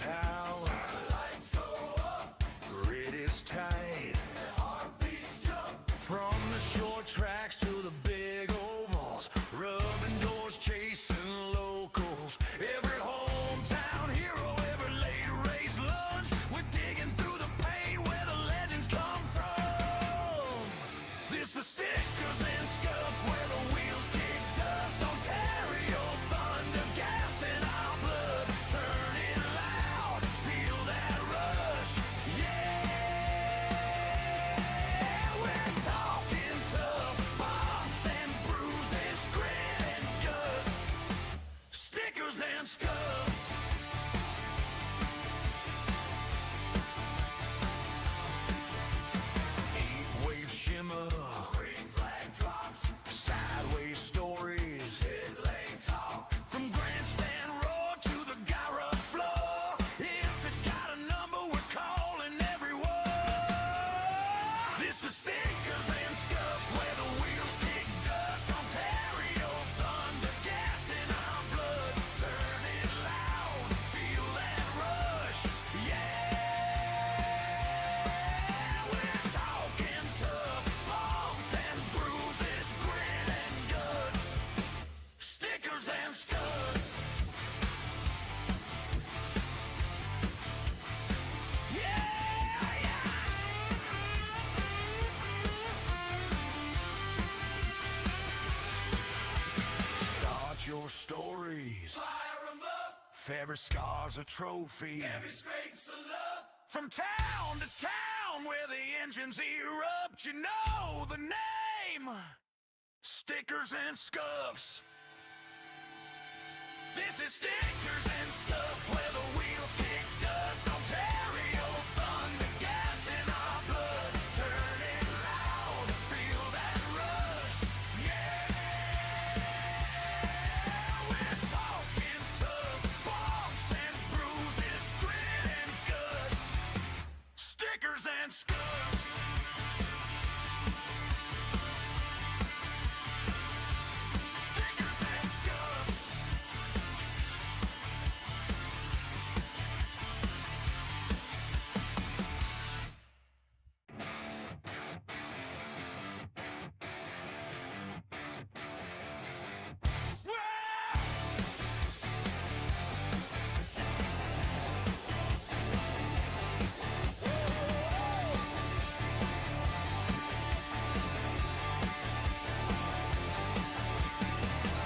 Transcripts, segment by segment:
Engines howl, Lights go up, grid is tight. heartbeats jump. From the short tracks to the big ovals, rubbing doors, chasing locals. Every hometown hero, every late race lunch, we're digging through the pain where the legends come from. This is Stickers and Scuffs, where the wheels kick dust. Ontario thunder, gas in our blood, turning loud, feel that rush, yeah. We're talking tough, bumps and bruises, grit and guts. Stickers and Scuffs. Heat wave shimmer, Green flag drops, sideways stories. pit lane talk. From grandstand roar to the gyro floor, if it's got a number, we're calling everyone. This is Stickers and Scuffs, where the wheels kick dust. Ontario thunder, gas in our blood, turning loud, feel that rush, yeah. We're talking tough, bumps and bruises, grit and guts. Stickers and Scuffs. Yeah, yeah. Start your stories. Fire 'em up, Every scar's a trophy. every scrape's a love. From town to town where the engines erupt, you know the name. Stickers and Scuffs. This is Stickers and Scuffs, where the wheels kick dust. Ontario thunder, gas in our blood, turning loud, feel that rush, yeah. We're talking tough, bumps and bruises, grit and guts. Stickers and Scuffs. Stickers and Scuffs.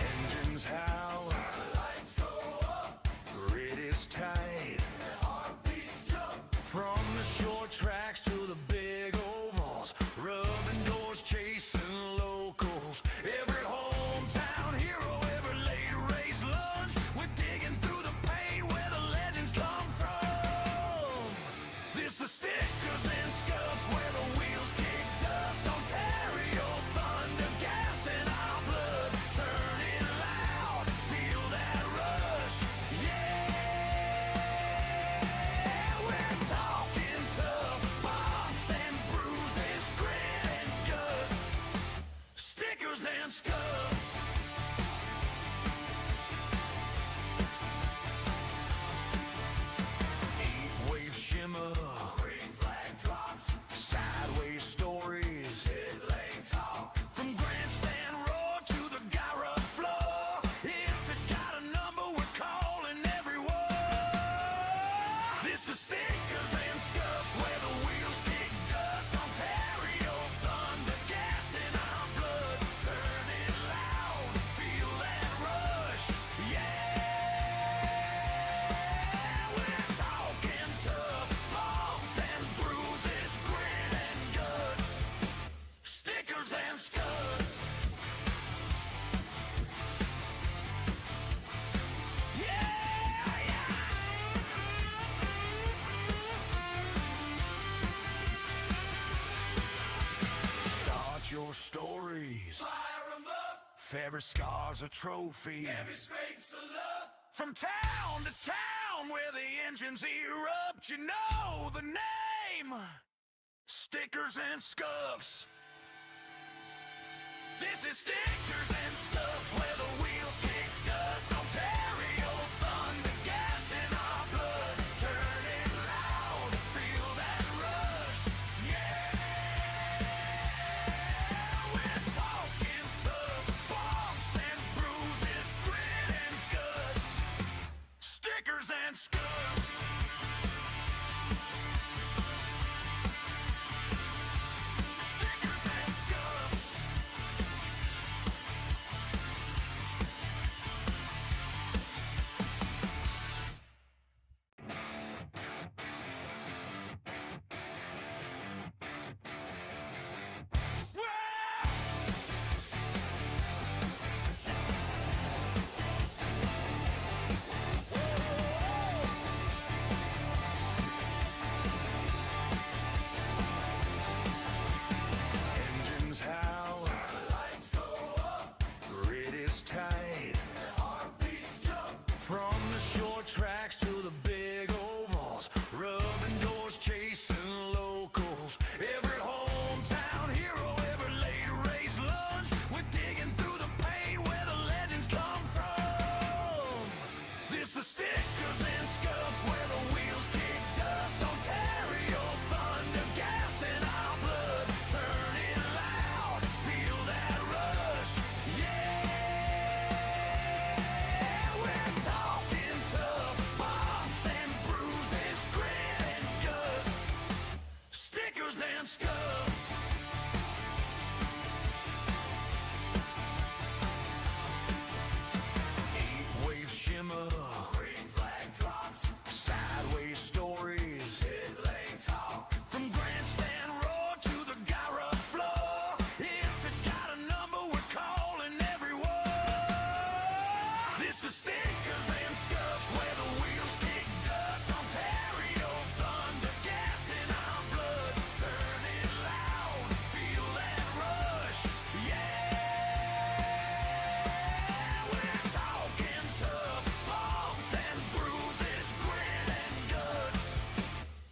Engines howl, Lights go up, grid is tight. heartbeats jump. From the short tracks to the big ovals, rubbing doors, chasing locals. Every hometown hero, every late race lunch, we're digging through the pain where the legends come from. This is Stickers and Scuffs, where the wheels kick dust. Ontario thunder, gas in our blood, turning loud, feel that rush, yeah. We're talking tough, bumps and bruises, grit and guts. Stickers and Scuffs. Heat wave shimmer, Green flag drops, sideways stories. pit lane talk. From grandstand roar to the gyro floor, if it's got a number, we're calling everyone. This is Stickers and Scuffs, where the wheels kick dust. Ontario thunder, gas in our blood, turning loud, feel that rush, yeah. We're talking tough, bumps and bruises, grit and guts. Stickers and Scuffs. Yeah, yeah. Start your stories. Fire 'em up, Every scar's a trophy. every scrape's a love. From town to town where the engines erupt, you know the name. Stickers and Scuffs. This is Stickers and Scuffs, where the wheels kick dust. Ontario thunder, gas in our blood, Stickers and Scuffs. Stickers and Scuffs. Engines howl, Lights go up, grid is tight. heartbeats jump. From the short tracks to the big ovals, rubbing doors, chasing locals. Every hometown hero, every late race lunch. We're digging through the pain where the legends come from. This is Stickers and Scuffs, where the wheels kick dust. Ontario thunder, gas in our blood. Turning loud, feel that rush. Yeah, we're talking tough, bumps and bruises, grit and guts. Stickers and Scuffs. Heat wave shimmer, Green flag drops, sideways stories. pit lane talk. From grandstand roar to the gyro floor. If it's got a number, we're calling everyone. This is Stickers and Scuffs, where the wheels kick dust. Ontario thunder, gas in our blood. Turning loud, feel that rush. Yeah, we're talking tough, bumps and bruises, grit and guts.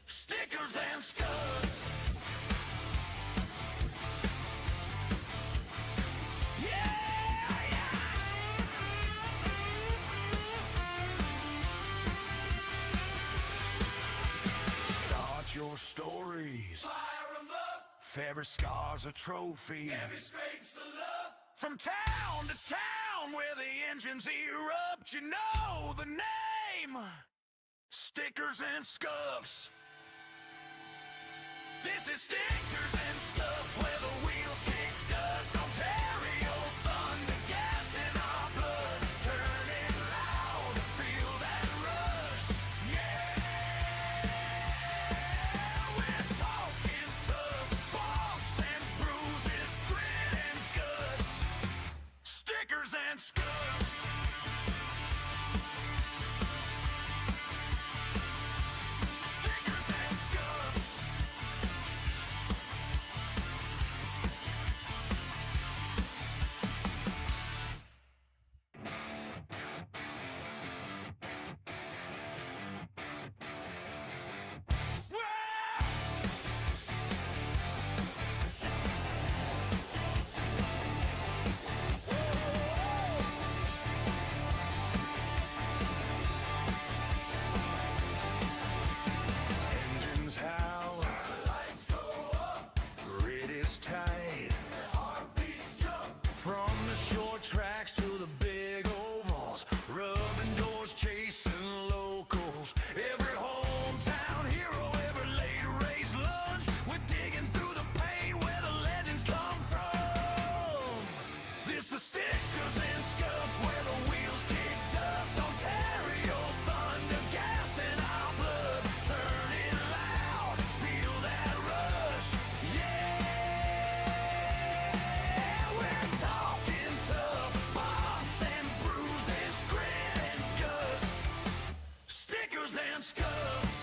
Stickers and Scuffs. Start your stories. Fire 'em up, Favorite scars a trophy. every scrape's the love. From town to town where the engines erupt, you know the name. Stickers and Scuffs. This is Stickers and Scuffs, where the wheels kick dust. Ontario thunder, gas in our blood. Turning loud, feel that rush. Yeah, we're talking tough, bumps and bruises, grit and guts. Stickers and Scuffs. Stickers and Scuffs. Engines howl, Lights go up, grid is tight. heartbeats jump. From the short tracks to the big ovals, rubbing doors, chasing locals. Every hometown hero, every late race lunch. We're digging through the pain where the legends come from. This is Stickers and Scuffs, where the wheels kick dust. Ontario thunder, gas in our blood. Turning loud, feel that rush. Yeah, we're talking tough, bumps and bruises, grit and guts. Stickers and Scuffs.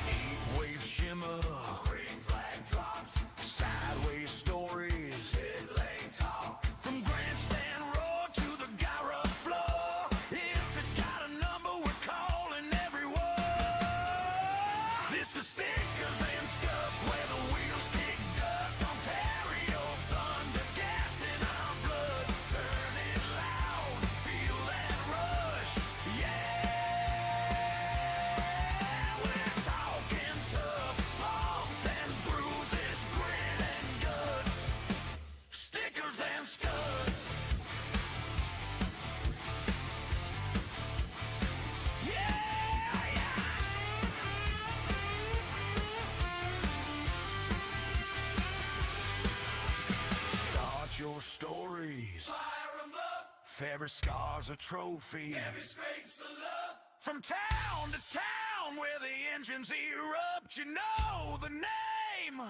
Heat wave shimmer, Green flag drops, sideways stories. pit lane talk. From grandstand roar to the gyro floor. If it's got a number, we're calling everyone. This is Stickers and Scuffs, where the wheels kick dust. Ontario thunder, gas in our blood. Turning loud, your stories. Fire 'em up. If every scar's a trophy. Every scrape's a love. From town to town where the engines erupt, you know the name.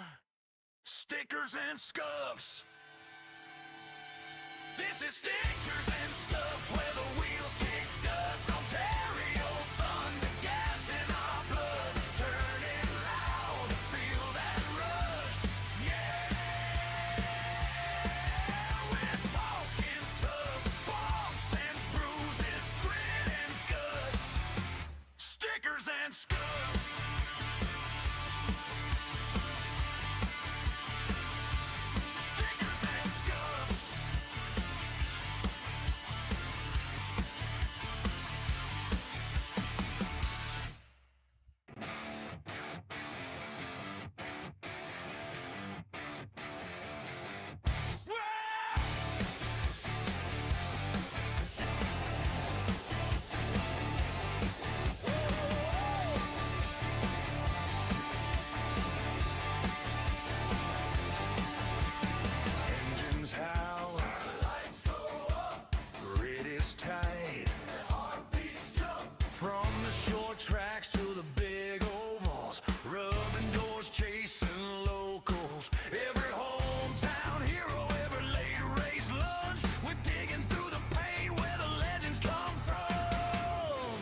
Stickers and Scuffs. This is Stickers and Scuffs where the wheels kick dust. Ontario thunder, gas in our blood. Turning loud, feel that rush. Yeah, we're talking tough, bumps and bruises, grit and guts. Stickers and Scuffs. Stickers and Scuffs. Engines howl, Lights go up. grit is tight. Heartbeats jump. From the short tracks to the big ovals, rubbing doors, chasing locals. Every hometown hero, every late race lunch. We're digging through the pain where the legends come from.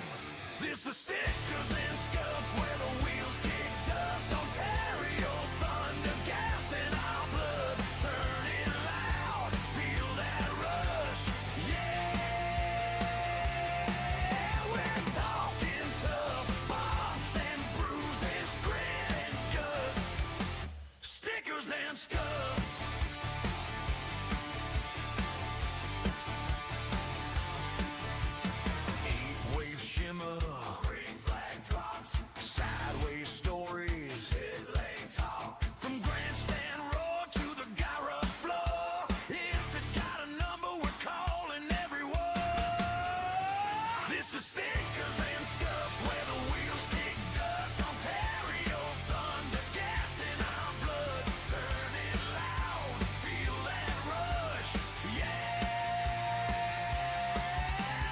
This is Stickers and Scuffs where the wheels kick dust. Ontario thunder, gas in our blood. Turning loud, feel that rush. Yeah, we're talking tough, bumps and bruises, grit and guts. Stickers and Scuffs. Eight wave shimmer, Green flag drops. sideways stories. Pit lane talk. From grandstand roar to the garage floor. If it's got a number, we're calling everyone. This is Stickers and Scuffs where the wheels kick dust. Ontario thunder, gas in our blood. Turning loud, feel that rush. Yeah,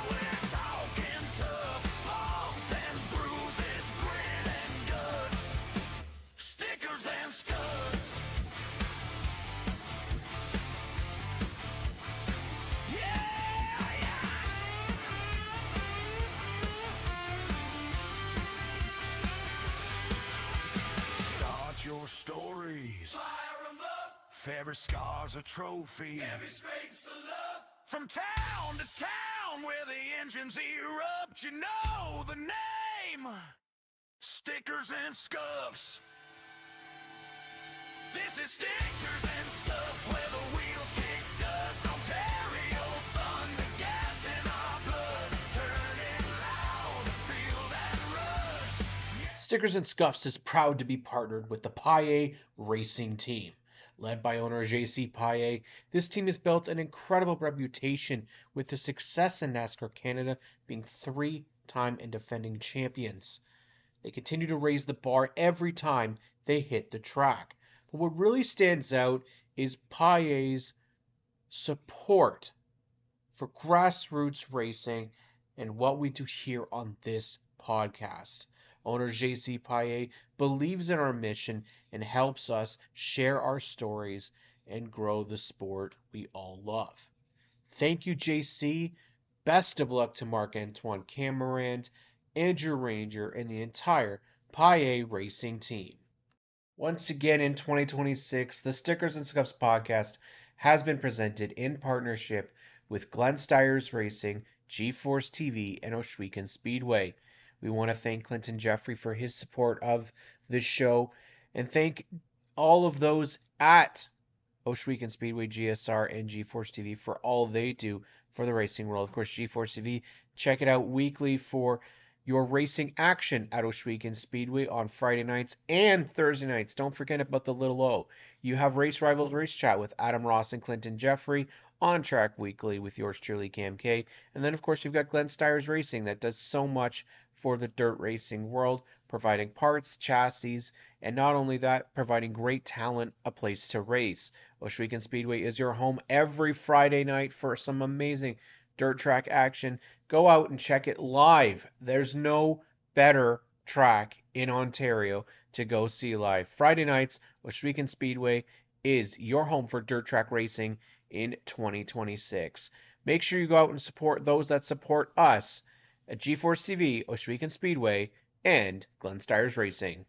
we're talking tough, bumps and bruises, grit and guts. Stickers and Scuffs. Start your stories. Fire 'em up. If every scar's a trophy. Every scrape's a love. From town to town where the engines erupt, you know the name. Stickers and Scuffs. This is Stickers and Scuffs where the wheels kick dust. Ontario thunder, gas in our blood. Turning loud, feel that rush. Stickers and Scuffs is proud to be partnered with the Paille racing team. Led by owner JC Paille, this team has built an incredible reputation with their success in NASCAR Canada, being 3-time and defending champions. They continue to raise the bar every time they hit the track. But what really stands out is Paille's support for grassroots racing and what we do here on this podcast. Owner JC Paille believes in our mission and helps us share our stories and grow the sport we all love. Thank you, JC. Best of luck to Marc-Antoine Camerand, Andrew Ranger, and the entire Paille racing team. Once again in 2026, the Stickers and Scuffs podcast has been presented in partnership with Glenn Styres Racing, G-Force TV, and Ohsweken Speedway. We want to thank Clinton Jeffrey for his support of this show and thank all of those at Ohsweken Speedway, GSR, and G-Force TV for all they do for the racing world. Of course, G-Force TV, check it out weekly for your racing action at Ohsweken Speedway on Friday nights and Thursday nights. Don't forget about the Little O. You have Race Rivals Race Chat with Adam Ross and Clinton Jeffrey On Track Weekly with yours truly, Cam K. And then, of course, you've got Glenn Styres Racing that does so much for the dirt racing world, providing parts, chassis, and not only that, providing great talent, a place to race. Oshwegan Speedway is your home every Friday night for some amazing dirt track action. Go out and check it live. There's no better track in Ontario to go see live. Friday nights, Oshwegan Speedway is your home for dirt track racing in 2026. Make sure you go out and support those that support us at G-Force TV, Oshwegan Speedway, and Glenn Styres Racing.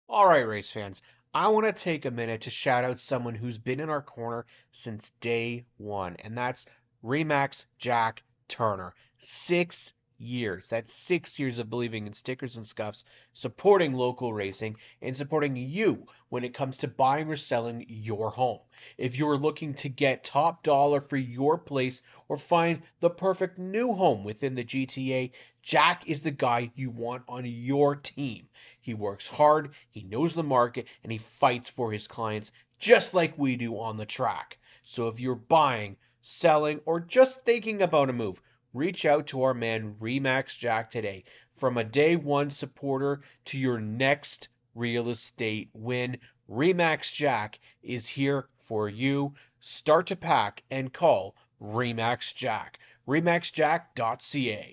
All right, race fans, I want to take a minute to shout out someone who's been in our corner since day one, and that's Remax Jack Turner. 6 years. That's 6 years of believing in stickers and scuffs, supporting local racing, and supporting you when it comes to buying or selling your home. If you're looking to get top dollar for your place or find the perfect new home within the GTA, Jack is the guy you want on your team. He works hard, he knows the market, and he fights for his clients just like we do on the track. So if you're buying, selling, or just thinking about a move, reach out to our man Remax Jack today. From a day one supporter to your next real estate win, Remax Jack is here for you. Start to pack and call Remax Jack. RemaxJack.ca.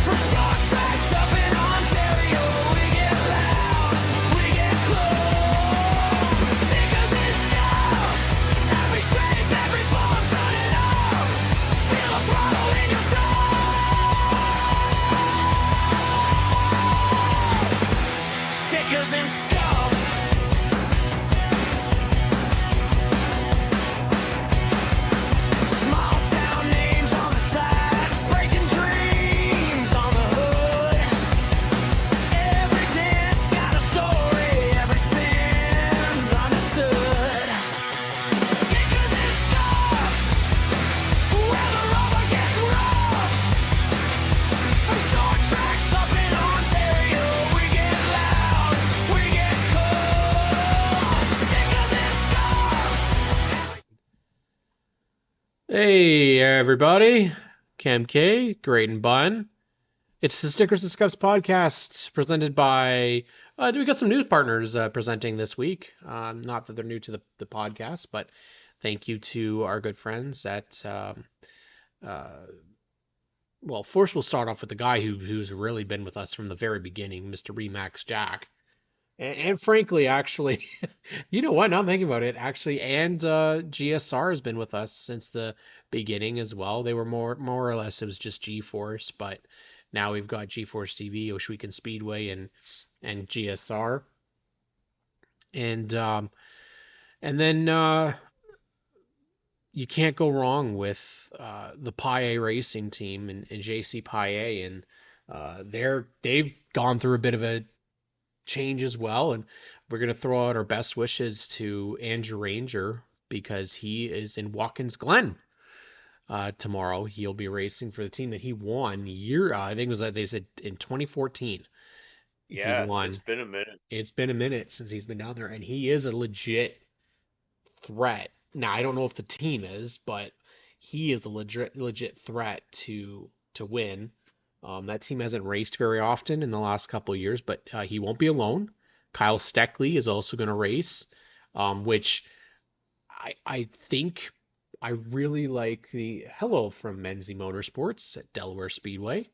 For short tracks up in Ontario, we get loud, we get close. Stickers and scuffs, every scrape, every bump, turn it up. Feel the throttle in your throat. Stickers and scuffs. Small town names on the sides, breaking dreams on the hood. Every dance got a story, every spin's understood. Stickers and scuffs, where the rubber gets rough. For short tracks up in Ontario, we get loud, we get cold. Stickers and scuffs. Hey, everybody. Cam K, Great and Bun. It's the Stickers and Scuffs podcast presented by. We got some news partners presenting this week. Not that they're new to the podcast, but thank you to our good friends at. Well, first we'll start off with the guy who's really been with us from the very beginning, Mr. Remax Jack. And frankly, actually, you know what? Now I'm thinking about it, actually, and GSR has been with us since the beginning as well. They were more or less, it was just G-Force, but now we've got G-Force TV, Oshwegan Speedway, and GSR. And then you can't go wrong with the Paille racing team and JC Paille, and they've gone through a bit of a change as well, and we're going to throw out our best wishes to Andrew Ranger because he is in Watkins Glen tomorrow. He'll be racing for the team that he won I think it was they said in 2014. Yeah, He won. it's been a minute. It's been a minute since he's been down there, and he is a legit threat. Now, I don't know if the team is, but he is a legit threat to win. That team hasn't raced very often in the last couple of years, but he won't be alone. Kyle Steckley is also going to race, which I think I really like the hello from Menzie Motorsports at Delaware Speedway.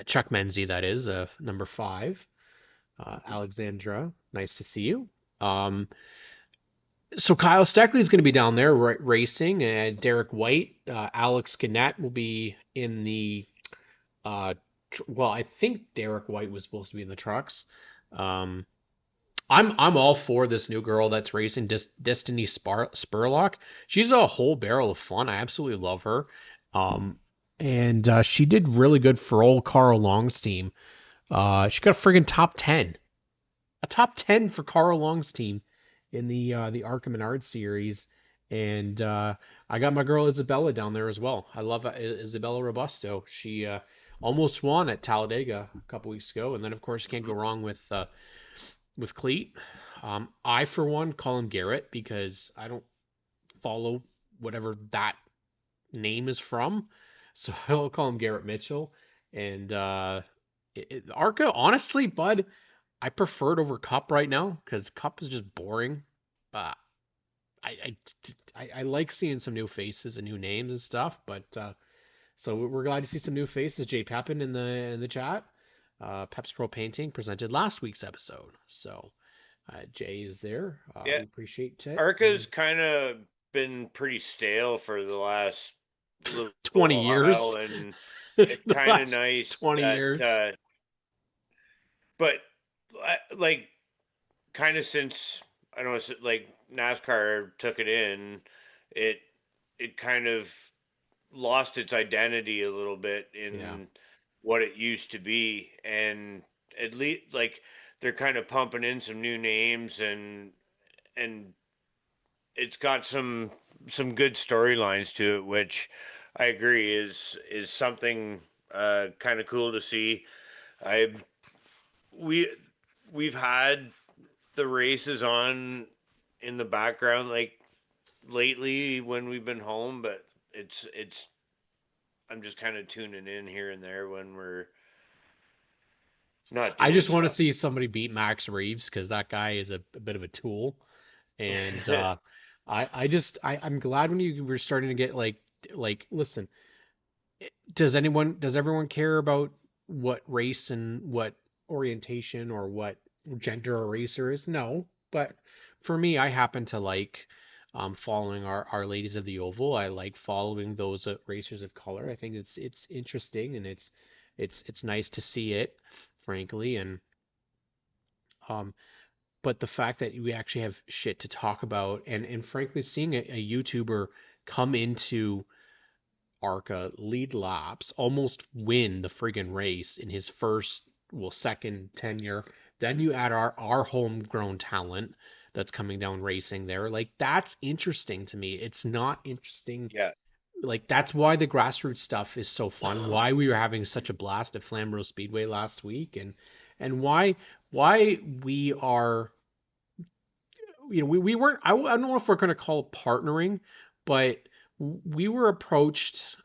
Chuck Menzie, that is, number 5. Alexandra, nice to see you. So Kyle Steckley is going to be down there racing, and Derek White, Alex Gannett will be in the. Well, I think Derek White was supposed to be in the trucks. I'm all for this new girl that's racing, Destiny Spurlock. She's a whole barrel of fun. I absolutely love her. And she did really good for old Carl Long's team. She got a friggin' top 10. A top 10 for Carl Long's team in the Arkham and Art series. And I got my girl Isabella down there as well. I love Isabella Robusto. She almost won at Talladega a couple weeks ago, and then of course you can't go wrong with Cleat. I for one call him Garrett because I don't follow whatever that name is from, so I'll call him Garrett Mitchell. And Arca, honestly, bud, I prefer it over Cup right now because Cup is just boring. Uh, I, I like seeing some new faces and new names and stuff, but so we're glad to see some new faces. Jay Pepin in the chat. Peps Pro Painting presented last week's episode, so Jay is there. Yeah, We appreciate it. Arca's kind of been pretty stale for the last little 20 while, years. and it's The kind of last nice 20 that, years. but like, kind of since I don't know, like NASCAR took it in, it it kind of lost its identity a little bit Yeah. in what it used to be, and at least like they're kind of pumping in some new names, and it's got some good storylines to it, which I agree is something kind of cool to see. I we we've had the races on in the background like lately when we've been home, but it's I'm just kind of tuning in here and there when we're not I doing just want to stuff. see somebody beat Max Reeves because that guy is a bit of a tool. And I'm glad when you were starting to get listen, does everyone care about what race and what orientation or what gender a racer is? No. But for me, I happen to like following our ladies of the oval. I like following those racers of color. I think it's interesting and it's nice to see it, frankly. And um but the fact that we actually have shit to talk about and frankly seeing a YouTuber come into ARCA, lead laps, almost win the friggin' race in his first, well, second tenure. Then you add our homegrown talent that's coming down racing there. Like that's interesting to me. It's not interesting. Yeah. Like that's why the grassroots stuff is so fun. Why we were having such a blast at Flamborough Speedway last week, and why we are, we weren't. I don't know if we're going to call it partnering, but we were approached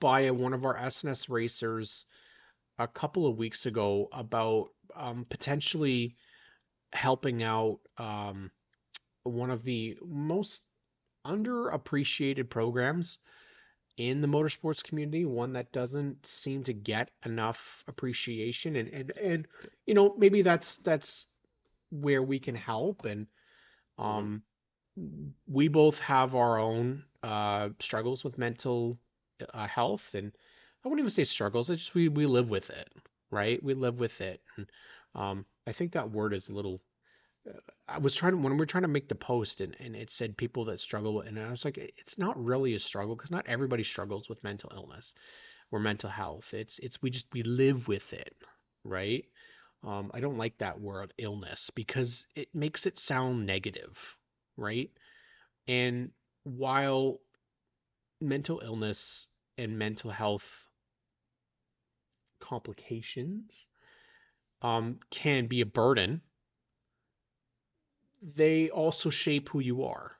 by one of our SNS racers a couple of weeks ago about potentially helping out one of the most underappreciated programs in the motorsports community, one that doesn't seem to get enough appreciation, and maybe that's where we can help. And Hmm. um we both have our own struggles with mental health, and I wouldn't even say struggles. It's just we live with it, right? We live with it. And, I think that word is a little. I was trying to when we are trying to make the post, and it said people that struggle, and I was like, it's not really a struggle because not everybody struggles with mental illness or mental health. It's we live with it, right? I don't like that word illness because it makes it sound negative, right? And while mental illness and mental health complications can be a burden, they also shape who you are,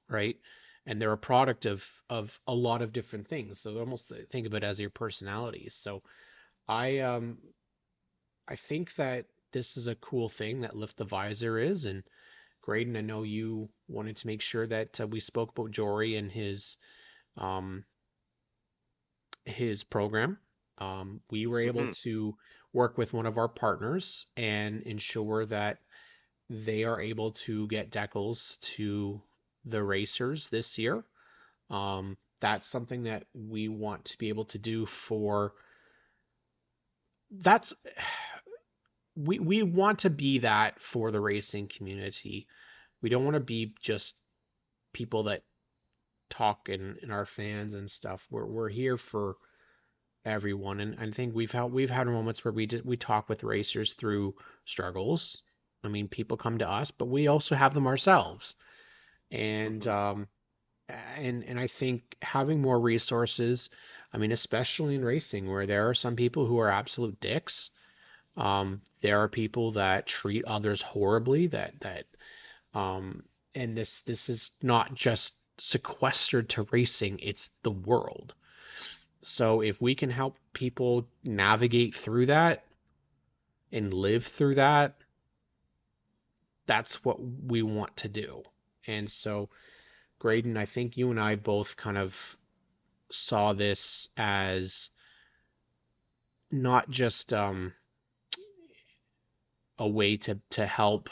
right? And they're a product of a lot of different things. So almost think of it as your personalities. So I I think that this is a cool thing that Lift the Visor is. And Graydon, I know you wanted to make sure that we spoke about Jory and um, his program. We were able Hmm. to work with one of our partners and ensure that they are able to get decals to the racers this year. That's something that we want to be able to do for that's we want to be that for the racing community. We don't want to be just people that talk and our fans and stuff. We're here for everyone, and I think we've had moments where we talk with racers through struggles. I mean, people come to us, but we also have them ourselves, and Hmm. And I think having more resources, I mean, especially in racing, where there are some people who are absolute dicks. There are people that treat others horribly. Um, and this is not just sequestered to racing; it's the world. So if we can help people navigate through that and live through that, that's what we want to do. And so, Graydon, I think you and I both kind of saw this as not just a way to help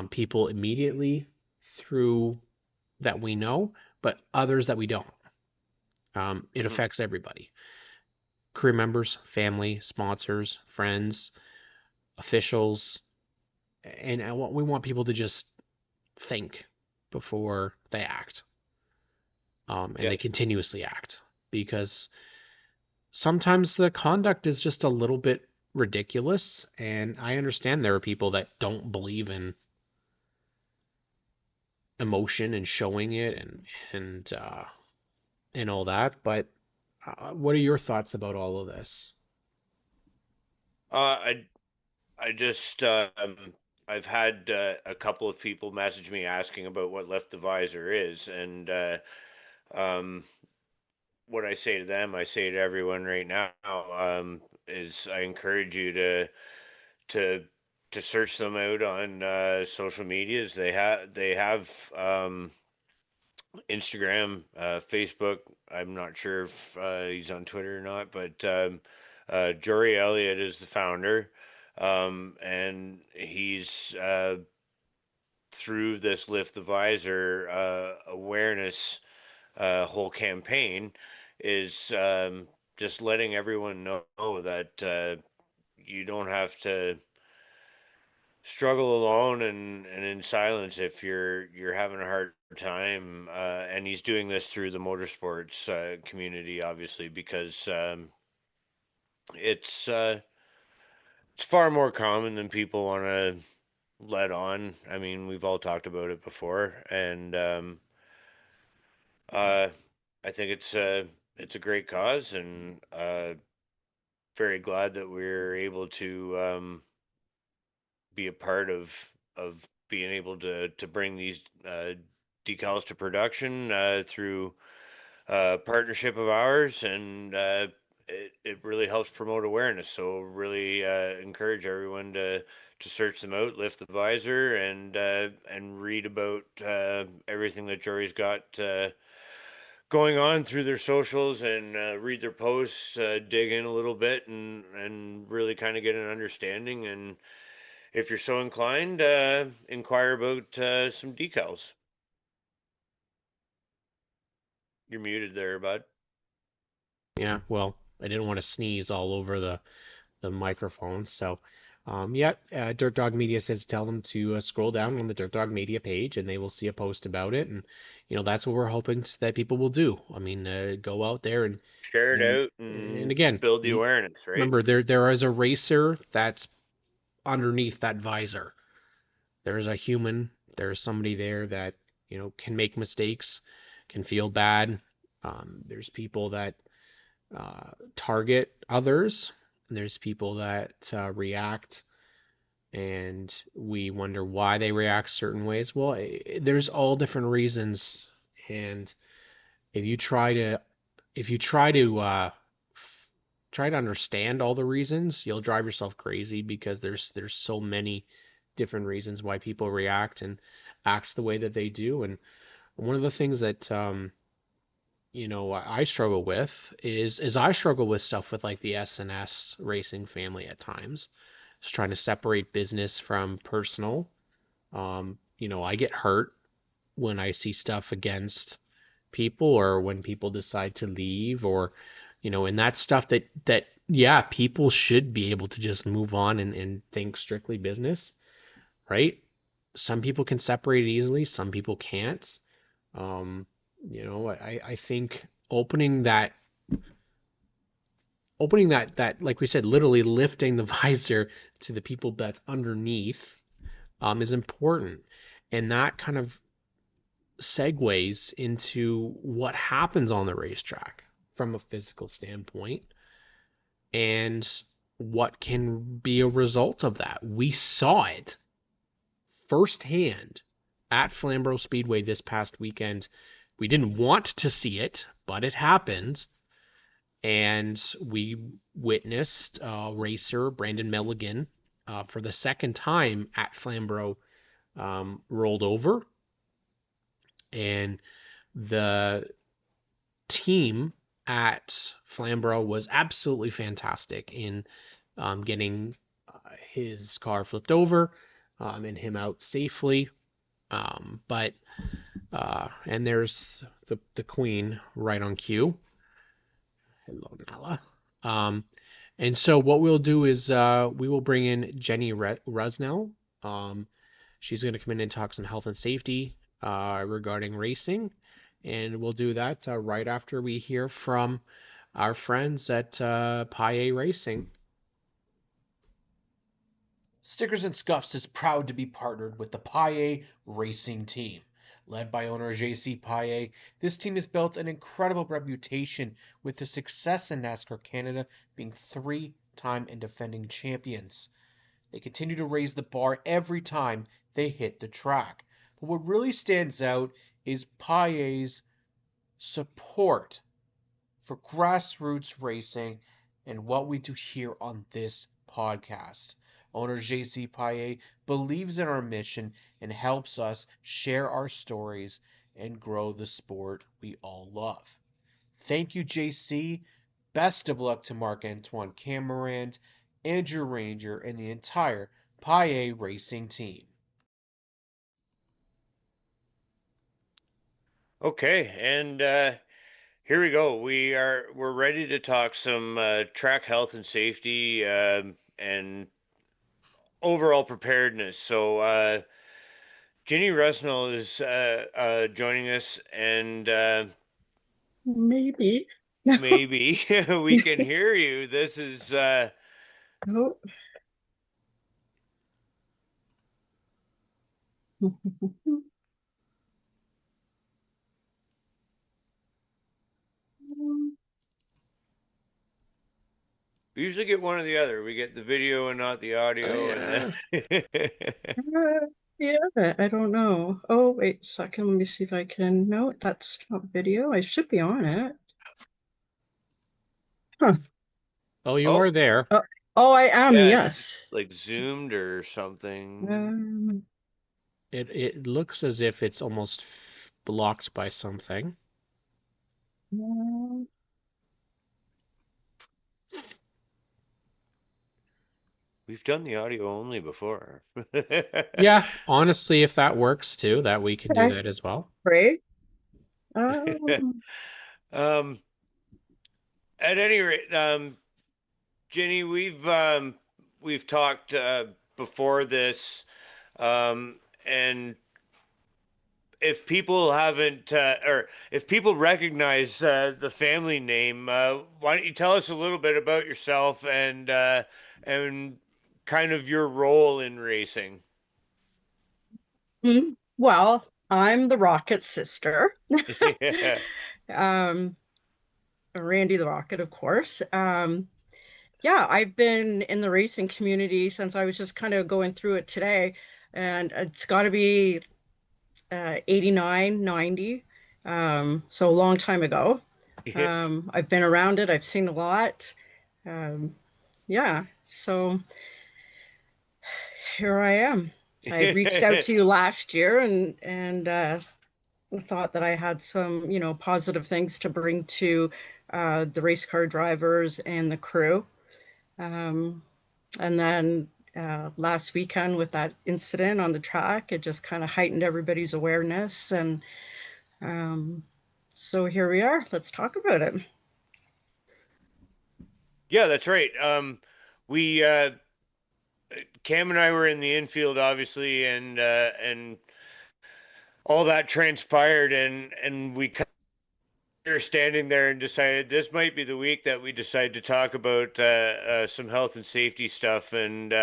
people immediately through that we know, but others that we don't. It Mhm. affects everybody: career members, family, sponsors, friends, officials, and we want people to just think before they act, and Yeah. they continuously act, because sometimes the conduct is just a little bit ridiculous. And I understand there are people that don't believe in emotion and showing it and all that. But what are your thoughts about all of this? I I just I've had a couple of people message me asking about what lift the visor is, and um, what I say to them, I say to everyone right now, is I encourage you to to search them out on social medias. They have Instagram, Facebook. I'm not sure if he's on Twitter or not, but Jory Elliott is the founder, and he's through this Lift the Visor awareness whole campaign is just letting everyone know that you don't have to struggle alone and in silence if you're having a hard time. And he's doing this through the motorsports community, obviously, because it's it's far more common than people want to let on. I mean, we've all talked about it before, and uh, I think it's a great cause, and very glad that we're able to be a part of being able to bring these decals to production through partnership of ours, and it really helps promote awareness. So really encourage everyone to search them out, lift the visor, and read about everything that Jory's got going on through their socials, and read their posts, dig in a little bit, and really kind of get an understanding. And if you're so inclined, inquire about some decals. You're muted there, bud. Yeah, well, I didn't want to sneeze all over the microphone. So, yeah, Dirt Dog Media says tell them to scroll down on the Dirt Dog Media page, and they will see a post about it. And that's what we're hoping that people will do. I mean, go out there Share it and out and and again, build the awareness, right? remember there is a racer that's underneath that visor. There's a human. There's somebody there that can make mistakes, can feel bad. There's people that target others. There's people that react, and we wonder why they react certain ways. Well, there's all different reasons, and if you try to if you try to understand all the reasons, you'll drive yourself crazy, because there's so many different reasons why people react and act the way that they do. And one of the things that I struggle with is I struggle with stuff with like the S&S racing family at times. Just trying to separate business from personal. I get hurt when I see stuff against people, or when people decide to leave, or and that's stuff that yeah, people should be able to just move on and think strictly business, right? Some people can separate it easily, some people can't. Um, I think opening that, like we said, literally lifting the visor to the people that's underneath, is important. And that kind of segues into what happens on the racetrack from a physical standpoint and what can be a result of that. We saw it firsthand at Flamborough Speedway this past weekend. We didn't want to see it, but it happened. And we witnessed racer Brandon Milligan for the second time at Flamborough rolled over. And the team at Flamborough was absolutely fantastic in getting his car flipped over and him out safely. But and there's the Queen right on cue. Hello, Nala. And so what we'll do is we will bring in Jenny Rusnell. She's going to come in and talk some health and safety regarding racing. And we'll do that right after we hear from our friends at Paille Racing. Stickers and Scuffs is proud to be partnered with the Paille Racing Team. Led by owner JC Paille, this team has built an incredible reputation with their success in NASCAR Canada, being 3-time and defending champions. They continue to raise the bar every time they hit the track. But what really stands out is Paille's support for grassroots racing and what we do here on this podcast. Owner JC Paille believes in our mission and helps us share our stories and grow the sport we all love. Thank you, JC. Best of luck to Marc-Antoine Camerand, Andrew Ranger, and the entire Paille Racing team. Okay, and here we go. We're ready to talk some track health and safety and overall preparedness. So Ginny Rusnell is joining us, and Maybe. maybe we can hear you. This is Oh. we usually get one or the other. We get the video and not the audio, and then Yeah, I don't know. Oh, wait a second. Let me see if I can. No, that's not video. I should be on it. Huh. Oh, you Oh. are there. Oh, I am, yeah, yes. it's like zoomed or something. It looks as if it's almost blocked by something. We've done the audio only before. Yeah, honestly, if that works too, that we can do Okay. that as well. Great. At any rate, Ginny, we've talked before this, and if people haven't or if people recognize the family name, why don't you tell us a little bit about yourself and kind of your role in racing? Well, I'm the Rocket sister. Yeah. Randy the Rocket, of course. Yeah, I've been in the racing community since I was just kind of going through it today, and it's got to be 89, 90. So a long time ago. I've been around it. I've seen a lot. Yeah, so here I am. I reached out to you last year and thought that I had some, positive things to bring to the race car drivers and the crew. And then last weekend with that incident on the track, it just kind of heightened everybody's awareness. And so here we are. Let's talk about it. Yeah, that's right. We Cam and I were in the infield, obviously, and all that transpired, and we were standing there and decided this might be the week that we decide to talk about some health and safety stuff. And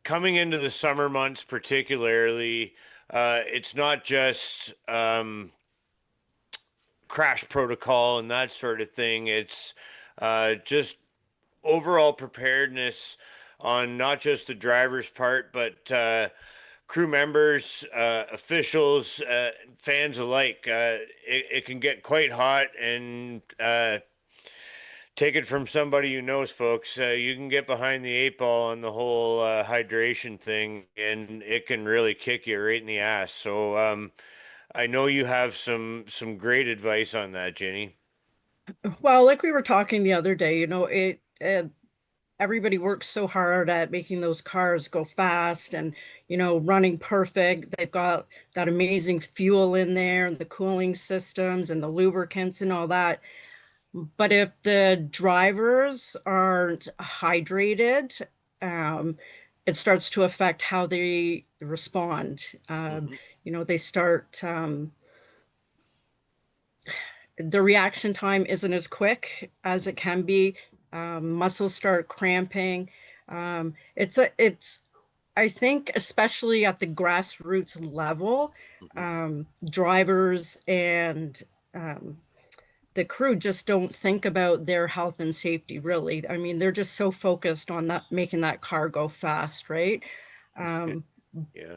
coming into the summer months, particularly, it's not just crash protocol and that sort of thing. It's just overall preparedness on not just the driver's part, but crew members, officials, fans alike. It can get quite hot, and take it from somebody who knows, folks. You can get behind the eight ball on the whole hydration thing, and it can really kick you right in the ass. So I know you have some great advice on that, Jenny. Well, like we were talking the other day, everybody works so hard at making those cars go fast and, running perfect. They've got that amazing fuel in there and the cooling systems and the lubricants and all that. But if the drivers aren't hydrated, it starts to affect how they respond. Hmm. They start, the reaction time isn't as quick as it can be. Muscles start cramping. It's, I think, especially at the grassroots level, Hmm. drivers and um, the crew just don't think about their health and safety, really. I mean, they're just so focused on that, making that car go fast, right? Um, Yeah.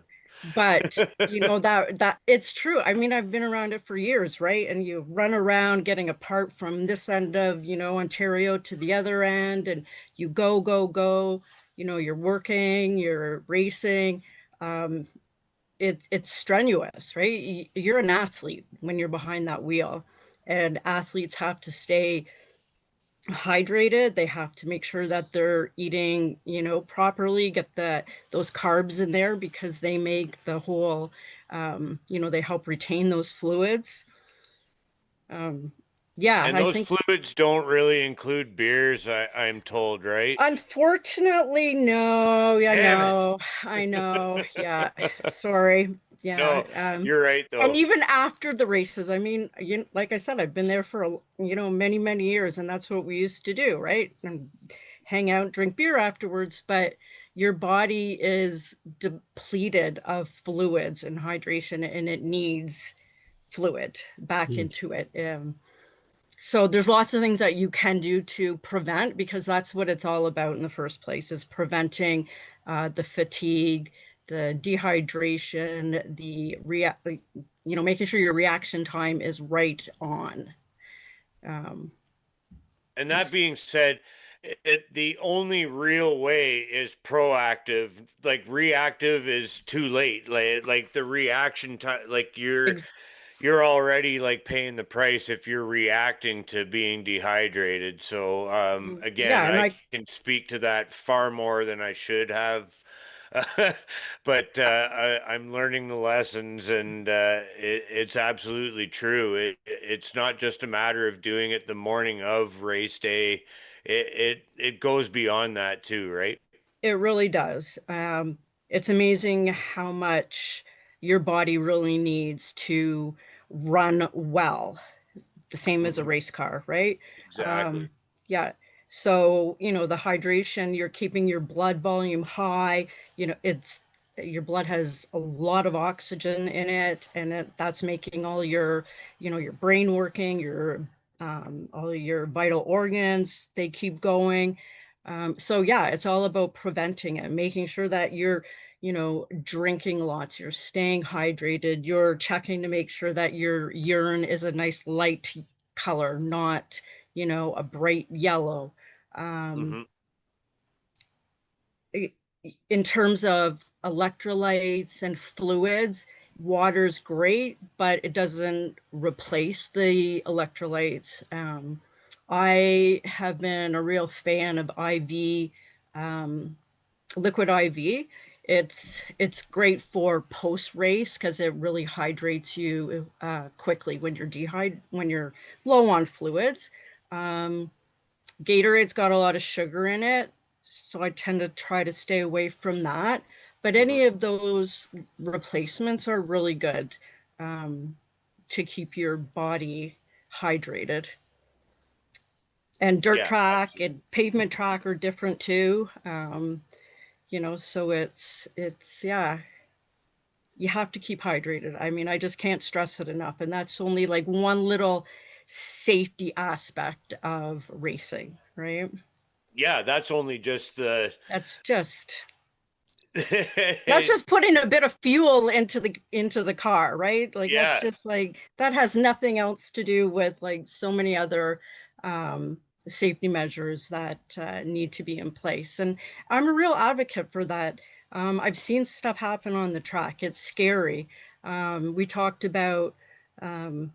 but that it's true. I mean, I've been around it for years, right? And you run around getting a part from this end of, Ontario to the other end, and you go, go, go. You're working, you're racing. Um, it's strenuous, right? You're an athlete when you're behind that wheel, and athletes have to stay hydrated. They have to make sure that they're eating, properly, get those carbs in there because they make the whole, they help retain those fluids. Um, yeah, And I those think fluids don't really include beers, I'm told, right? unfortunately, no. Yeah, Damn it. no, I know. Yeah, sorry. Yeah. No, you're right And though. even after the races, I mean, like I said, I've been there for, many, many years, and that's what we used to do, right? And hang out, drink beer afterwards, but your body is depleted of fluids and hydration, and it needs fluid back Mm. into it. So there's lots of things that you can do to prevent, because that's what it's all about in the first place, is preventing the fatigue, the dehydration, making sure your reaction time is right on. Um, And that being said, the only real way is proactive. Like reactive is too late. Like the reaction time, like ex- you're already like paying the price if you're reacting to being dehydrated. So again, yeah, and I I can speak to that far more than I should have. But I'm learning the lessons, and it's absolutely true. It's not just a matter of doing it the morning of race day. It goes beyond that too, right? It really does. It's amazing how much your body really needs to run well, the same as a Hmm. race car, right? Exactly. Um, yeah. So, the hydration, you're keeping your blood volume high. It's your blood has a lot of oxygen in it, and that's making all your, your brain working, all your vital organs, they keep going. So yeah, it's all about preventing it, making sure that you're, drinking lots, you're staying hydrated, you're checking to make sure that your urine is a nice light color, not, a bright yellow. Um, Hmm. in terms of electrolytes and fluids, water's great, but it doesn't replace the electrolytes. I have been a real fan of IV, um, liquid IV. It's great for post race because it really hydrates you quickly when you're low on fluids. Um, Gatorade's got a lot of sugar in it, so I tend to try to stay away from that. But Hmm. any of those replacements are really good um, to keep your body hydrated. And dirt Yeah, track absolutely. and pavement track are different too. So it's yeah. you have to keep hydrated. I mean, I just can't stress it enough. And that's only like one little safety aspect of racing, right? Yeah, that's only just the That's just that's just putting a bit of fuel into the car, right? Like that's yeah. just like that has nothing else to do with like so many other safety measures that need to be in place. And I'm a real advocate for that. I've seen stuff happen on the track. It's scary. We talked about um,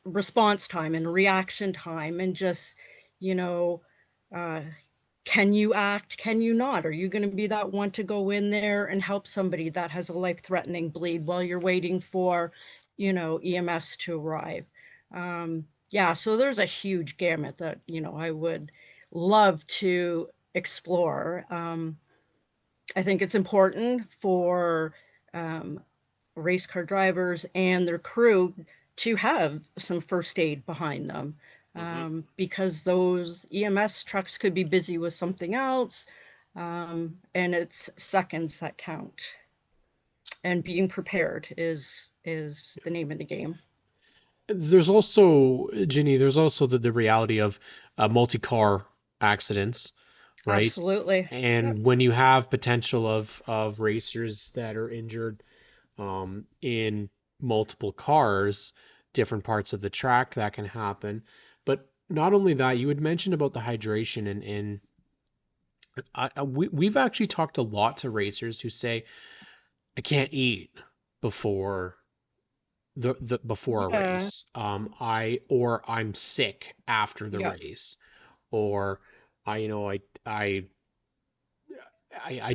response time and reaction time and just, you know, uh, can you act? Can you not? Are you going to be that one to go in there and help somebody that has a life-threatening bleed while you're waiting for, EMS to arrive? Yeah, so there's a huge gamut that, I would love to explore. I think it's important for um, race car drivers and their crew to have some first aid behind them, Hmm. because those EMS trucks could be busy with something else, and it's seconds that count. And being prepared is the name of the game. There's also, Ginny, there's also the reality of multi-car accidents, right? Absolutely. Yep. And when you have potential of racers that are injured in multiple cars, different parts of the track, that can happen. But not only that, you had mentioned about the hydration, and we've actually talked a lot to racers who say, I can't eat before before a Yeah. race. Or I'm sick after the Yep. race, or I you know I I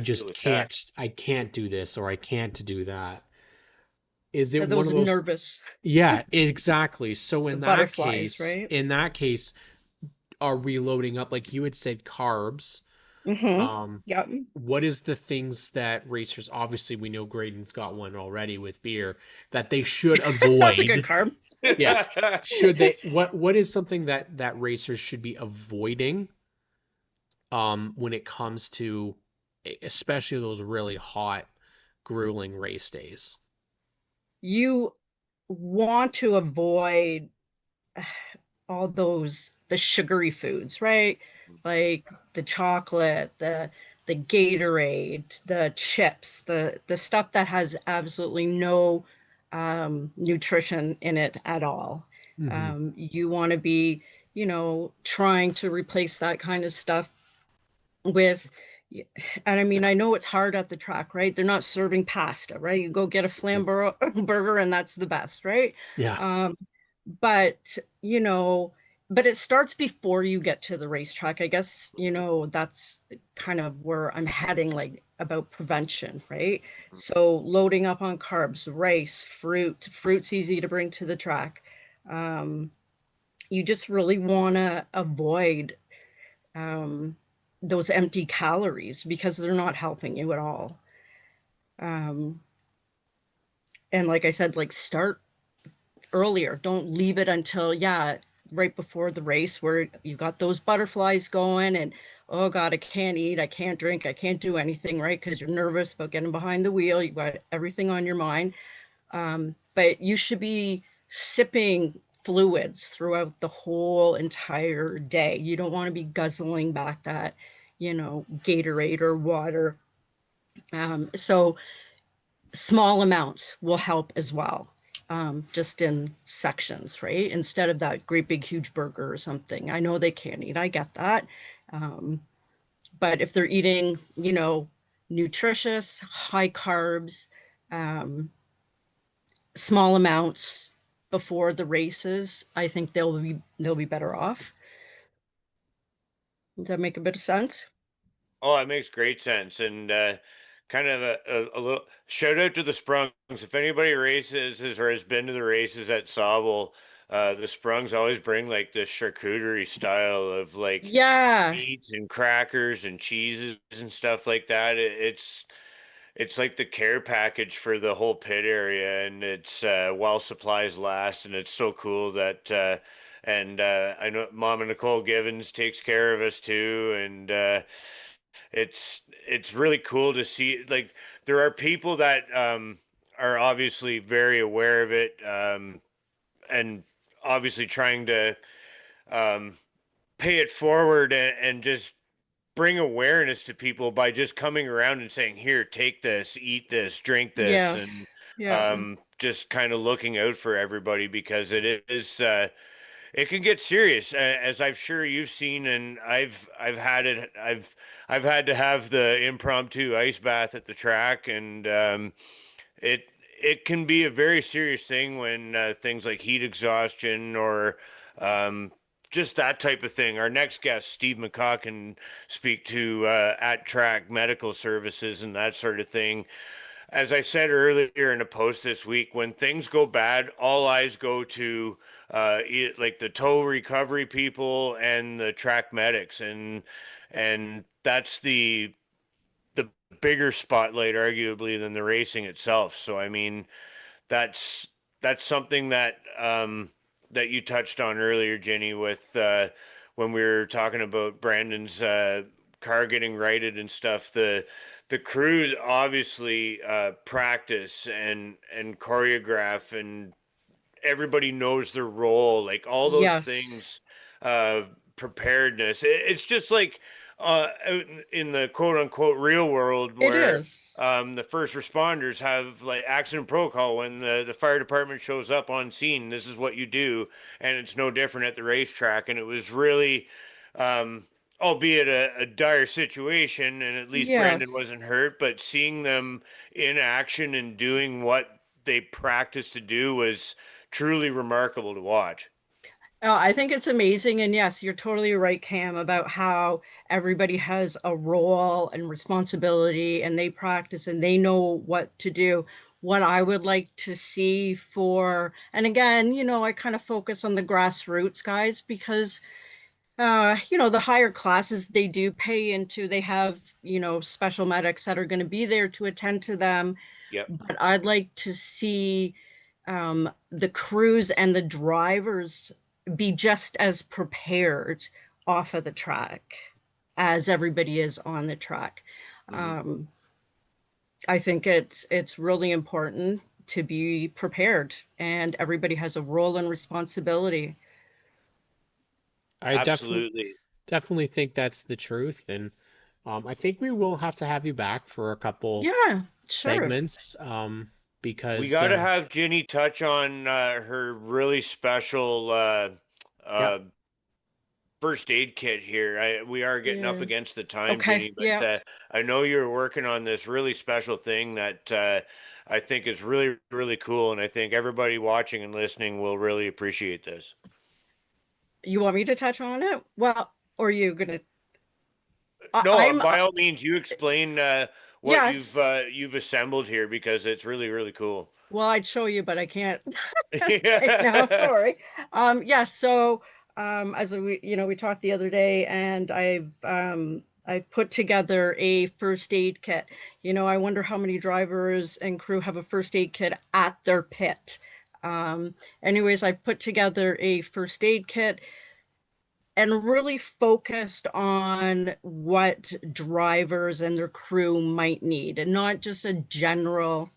feel just attacked. can't do this, or I can't do that. Is it one Those of those? nervous, Yeah, exactly. So the butterflies, right? in that case, are we loading up, like you had said, carbs? Mm-hmm. Um, Yep. what is the things that racers, obviously we know Graydon's got one already with beer, that they should That's a good avoid? carb. Yeah. Should they, what is something that racers should be avoiding when it comes to especially those really hot, grueling race days? You want to avoid all those the sugary foods, right? Like the chocolate, the Gatorade, the chips, the stuff that has absolutely no nutrition in it at all. Hmm. You want to be, trying to replace that kind of stuff with, and I mean, I know it's hard at the track, right? They're not serving pasta, right? You go get a burger and that's the best, right? Yeah. Um, but, but it starts before you get to the racetrack. I guess, that's kind of where I'm heading, like about prevention, right? So loading up on carbs, rice, fruit's easy to bring to the track. Um, you just really want to avoid um, those empty calories because they're not helping you at all. Um, and like I said, like start earlier. Don't leave it until, yeah, right before the race where you got those butterflies going and, oh God, I can't eat, I can't drink, I can't do anything, right? Because you're nervous about getting behind the wheel. You've got everything on your mind. But you should be sipping fluids throughout the whole entire day. You don't want to be guzzling back that, Gatorade or water. So small amounts will help as well, just in sections, right? Instead of that great big huge burger or something. I know they can't eat, I get that. Um, but if they're eating, nutritious, high carbs, um, small amounts before the races, I think they'll be better off. Does that make a bit of sense? Oh, that makes great sense. And kind of a little shout out to the Sprungs. If anybody races or has been to the races at Sobel, the Sprungs always bring like this charcuterie style of like Yeah. meats and crackers and cheeses and stuff like that. It's like the care package for the whole pit area, and it's while supplies last, and it's so cool that and I know Mama Nicole Givens takes care of us too, and It's really cool to see. Like there are people that are obviously very aware of it, and obviously trying to um, pay it forward and just bring awareness to people by just coming around and saying, "Here, take this, eat this, drink this," and Yes. Yeah. just kind of looking out for everybody because it is. It can get serious, as I'm sure you've seen, and I've had it. I've had to have the impromptu ice bath at the track, and it it can be a very serious thing when things like heat exhaustion or um, just that type of thing. Our next guest, Steve McCaw, can speak to at track medical services and that sort of thing. As I said earlier in a post this week, when things go bad, all eyes go to like the tow recovery people and the track medics, and that's the bigger spotlight, arguably, than the racing itself. So, I mean, that's that's something that that you touched on earlier, Jenny, with when we were talking about Brandon's car getting righted and stuff. The crews obviously practice and choreograph, and everybody knows their role. Like all those Yes. things, uh, preparedness. It's just like out in the quote unquote real world It where is. the first responders have like accident protocol when the fire department shows up on scene. This is what you do, and it's no different at the racetrack. And it was really, albeit a dire situation, and at least Brandon Yes. wasn't hurt, but seeing them in action and doing what they practiced to do was truly remarkable to watch. Oh, I think it's amazing. And yes, you're totally right, Cam, about how everybody has a role and responsibility and they practice and they know what to do. What I would like to see for, and again, I kind of focus on the grassroots guys because, the higher classes they do pay into, they have, special medics that are going to be there to attend to them. Yep. But I'd like to see the crews and the drivers be just as prepared off of the track as everybody is on the track. Hmm. Um, I think it's really important to be prepared, and everybody has a role and responsibility. I Absolutely. definitely think that's the truth, and I think we will have to have you back for a couple Yeah, sure. segments, We because got to have Ginny touch on her really special yeah, uh, first aid kit here. We are getting up Yeah. against the time, Okay. Ginny, but Yeah. I know you're working on this really special thing that I think is really, really cool. And I think everybody watching and listening will really appreciate this. You want me to touch on it? Well, or are you gonna? No, I'm by all means, you explain what yes. you've assembled here because it's really, really cool. Well, I'd show you, but I can't right now. Yeah. Sorry. Yeah, so as we talked the other day and I've put together a first aid kit. I wonder how many drivers and crew have a first aid kit at their pit. Anyways, I've put together a first aid kit and really focused on what drivers and their crew might need and not just a general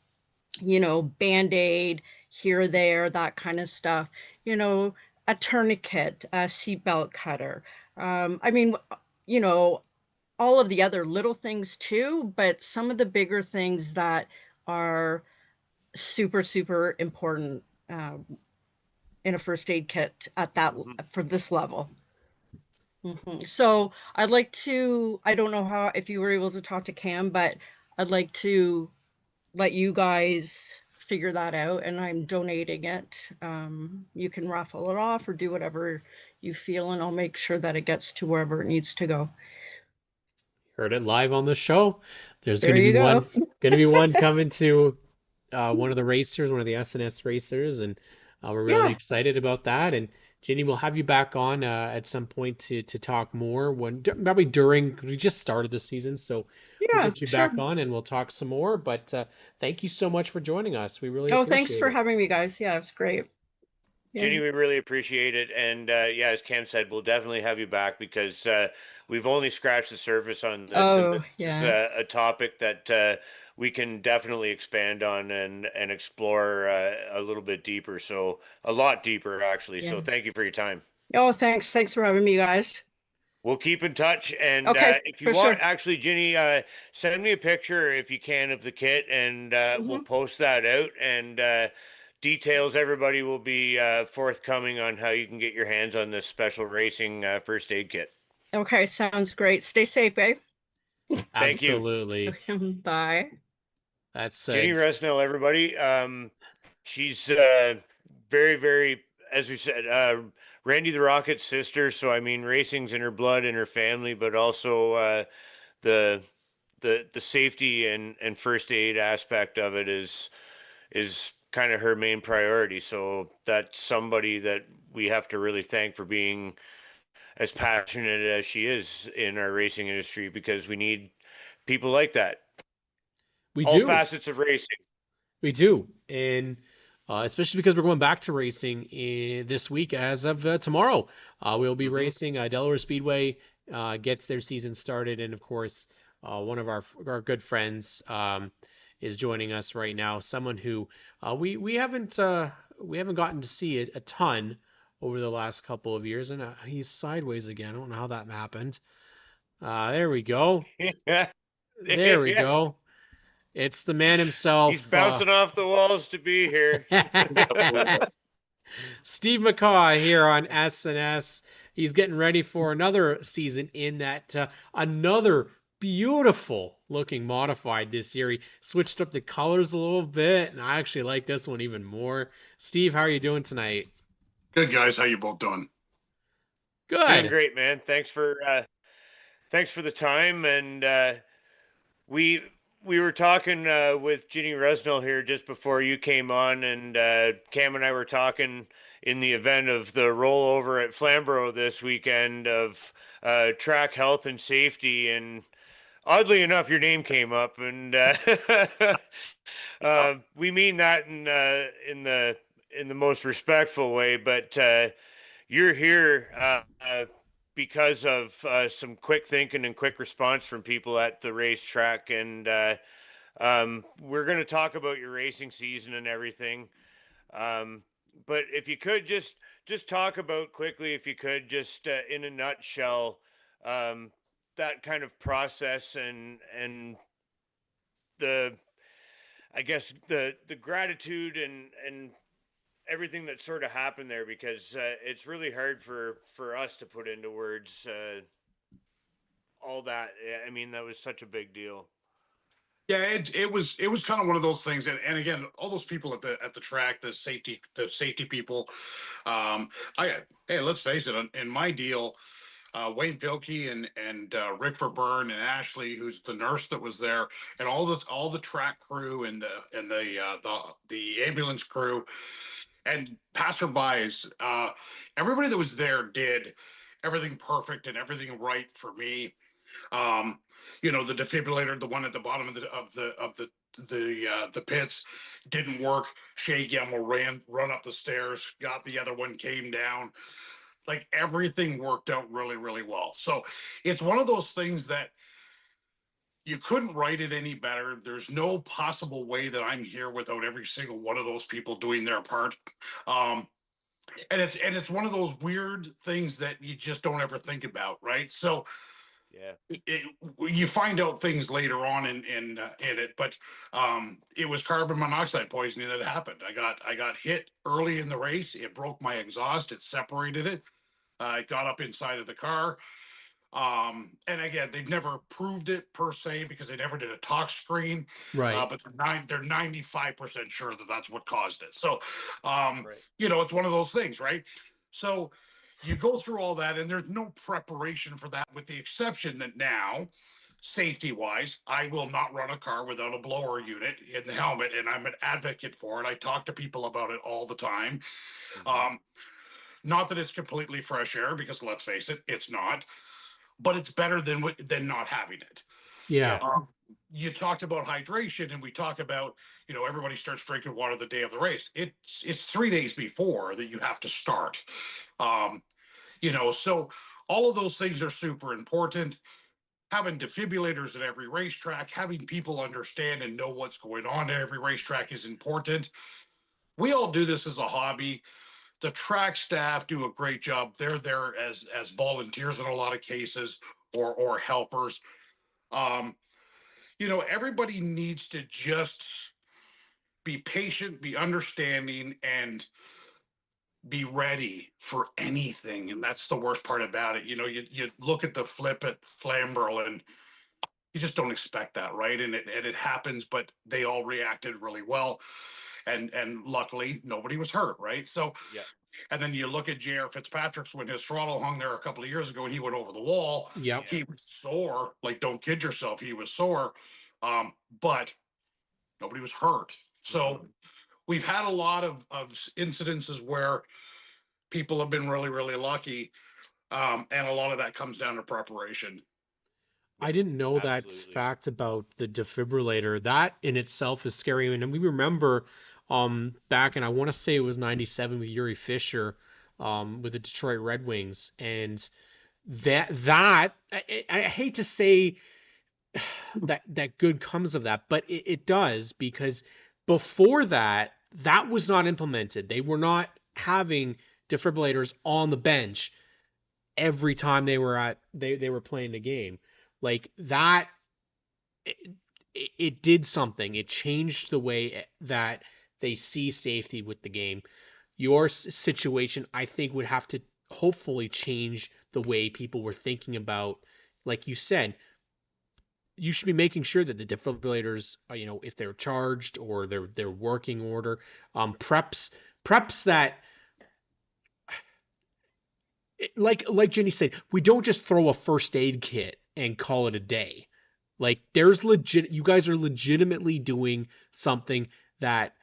band-aid here, there, that kind of stuff, you know, a tourniquet, a seatbelt cutter. I mean, you know, all of the other little things too, but some of the bigger things that are super, super important in a first aid kit at that Mhm. for this level. So I don't know how, if you were able to talk to Cam, but I'd like to let you guys figure that out, and I'm donating it. You can raffle it off or do whatever you feel, and I'll make sure that it gets to wherever it needs to go. heard it live on the show. There's There you go. going to be one coming to one of the racers, one of the SNS racers, and we're really Yeah, excited about that. And Ginny, we'll have you back on at some point to talk more probably during we just started the season, so we'll yeah, get you sure. back on and we'll talk some more. But thank you so much for joining us. We really Oh, thanks appreciate for it. having me, guys. Yeah, it's great. Ginny, we really appreciate it. And yeah, as Cam said, we'll definitely have you back because we've only scratched the surface on this. And Oh, this is yeah. a topic that we can definitely expand on and explore a little bit deeper. So, a lot deeper, actually. Yeah. So, thank you for your time. Oh, thanks. Thanks for having me, guys. We'll keep in touch. And Okay, if you for want, sure. actually, Ginny, send me a picture if you can of the kit and we'll Hmm. post that out. And details, everybody will be forthcoming on how you can get your hands on this special racing first aid kit. Okay, sounds great. Stay safe, eh? Thank you. Absolutely. Bye. That's Ginny Resnell, everybody. She's very, very, as we said, Randy the Rocket's sister. So, I mean, racing's in her blood, in her family, but also the the safety and first aid aspect of it is kind of her main priority. So that's somebody that we have to really thank for being as passionate as she is in our racing industry because we need people like that. we All do. facets of racing. We do. And especially because we're going back to racing this week as of tomorrow. We'll be Hmm. racing Delaware Speedway gets their season started. And of course, one of our good friends is joining us right now. Someone who we haven't gotten to see a ton over the last couple of years. And he's sideways again. I don't know how that happened. There we go. Yeah. There we go. It's the man He's himself. bouncing off the walls to be here. Steve McCaw here on S&S. He's getting ready for another season in that another beautiful looking modified this year. He switched up the colors a little bit, and I actually like this one even more. Steve, how are you doing tonight? Good, guys. How you both doing? Doing Good. great, man. Thanks for the time. And we we were talking with Ginny Resnell here just before you came on, and Cam and I were talking in the event of the rollover at Flamborough this weekend of track health and safety. And oddly enough, your name came up, and we mean that in the most respectful way. But you're here because of some quick thinking and quick response from people at the racetrack, and we're going to talk about your racing season and everything. Um, but if you could just talk about quickly, if you could just in a nutshell, um, that kind of process and the I guess the gratitude and everything that sort of happened there because it's really hard for us to put into words all that. I mean, that was such a big deal. Yeah, it was kind of one of those things, and again, all those people at the track, the safety people. Um, I Hey, let's face it. In my deal, Wayne Pilkey and Rick Verburn and Ashley, who's the nurse that was there, and all the track crew and the ambulance crew and passerbys, everybody that was there did everything perfect and everything right for me. Um, the defibrillator, the one at the bottom of the pits, didn't work. Shay Gemmell run up the stairs, got the other one, came down. Like everything worked out really, really well. So it's one of those things that you couldn't write it any better. There's no possible way that I'm here without every single one of those people doing their part. Um, and it's one of those weird things that you just don't ever think about, right? So Yeah. you find out things later on in it, but it was carbon monoxide poisoning that happened. I got hit early in the race. It broke my exhaust. It separated it. I got up inside of the car. And again, they've never proved it per se because they never did a tox screen. Right. But they're 95% sure that that's what caused it. So, Right. it's one of those things, right? So you go through all that, and there's no preparation for that, with the exception that now, safety wise, I will not run a car without a blower unit in the helmet, and I'm an advocate for it. I talk to people about it all the time. Hmm. Um, Not that it's completely fresh air, because let's face it, it's not, but it's better than not having it. Yeah. Yeah. you talked about hydration, and we talk about, everybody starts drinking water the day of the race. It's 3 days before that you have to start. Um, so all of those things are super important. Having defibrillators at every racetrack, having people understand and know what's going on at every racetrack is important. We all do this as a hobby. The track staff do a great job. They're there as volunteers in a lot of cases, or helpers. Um, everybody needs to just be patient, be understanding, and be ready for anything. And that's the worst part about it. You look at the flip at Flamberl, and you just don't expect that, right? And it happens, but they all reacted really well. And luckily nobody was hurt, right? So, Yeah. and then you look at J.R. Fitzpatrick's, when his throttle hung there a couple of years ago and he went over the wall. Yep. He was sore. Like, don't kid yourself, he was sore. But nobody was hurt. So we've had a lot of incidences where people have been really, really lucky. And a lot of that comes down to preparation. I didn't know that Absolutely. fact about the defibrillator. That in itself is scary. And we remember back in, I want to say it was 97 with Yuri Fisher with the Detroit Red Wings. And I hate to say that good comes of that, but it does, because before that, that was not implemented. They were not having defibrillators on the bench every time they were playing the game. Like that, it did something. It changed the way that they see safety with the game. Your situation, I think, would have to hopefully change the way people were thinking about, like you said, you should be making sure that the defibrillators, if they're charged or they're working order, preps that, like Jenny said, we don't just throw a first aid kit and call it a day. Like, you guys are legitimately doing something that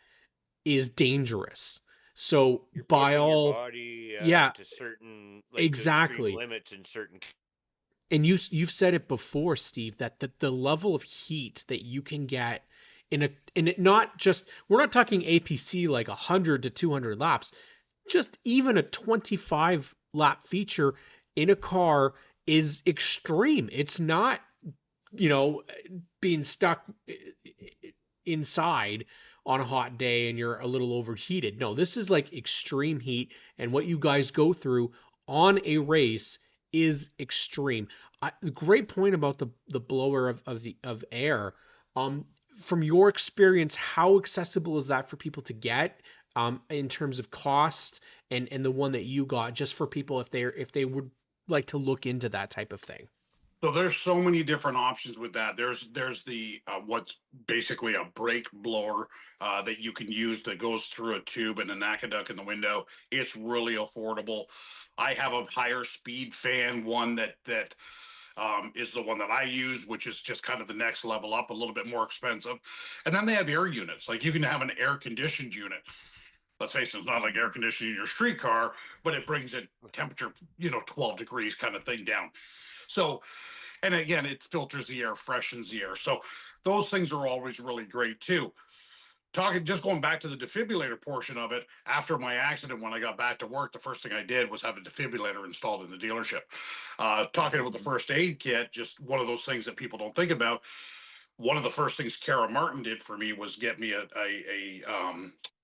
is dangerous. So You're by pushing your all, body yeah, to certain, like, to extreme exactly. limits in certain. And you've said it before, Steve, that the level of heat that you can get in it, not just, we're not talking APC like 100 to 200 laps, just even a 25 lap feature in a car is extreme. It's not, being stuck inside on a hot day and you're a little overheated. No, this is like extreme heat, and what you guys go through on a race is extreme. Great point about the blower of air. From your experience, how accessible is that for people to get, in terms of cost, and the one that you got, just for people if they would like to look into that type of thing? So there's so many different options with that. There's the what's basically a brake blower that you can use, that goes through a tube and a NACADUC in the window. It's really affordable. I have a higher speed fan one that is the one that I use, which is just kind of the next level up, a little bit more expensive. And then they have air units. Like, you can have an air conditioned unit. Let's face it, it's not like air conditioning your street car, but it brings it temperature, 12 degrees kind of thing down. So, and again, it filters the air, freshens the air. So those things are always really great too. Just going back to the defibrillator portion of it, after my accident, when I got back to work, the first thing I did was have a defibrillator installed in the dealership. Talking about the first aid kit, just one of those things that people don't think about. One of the first things Kara Martin did for me was get me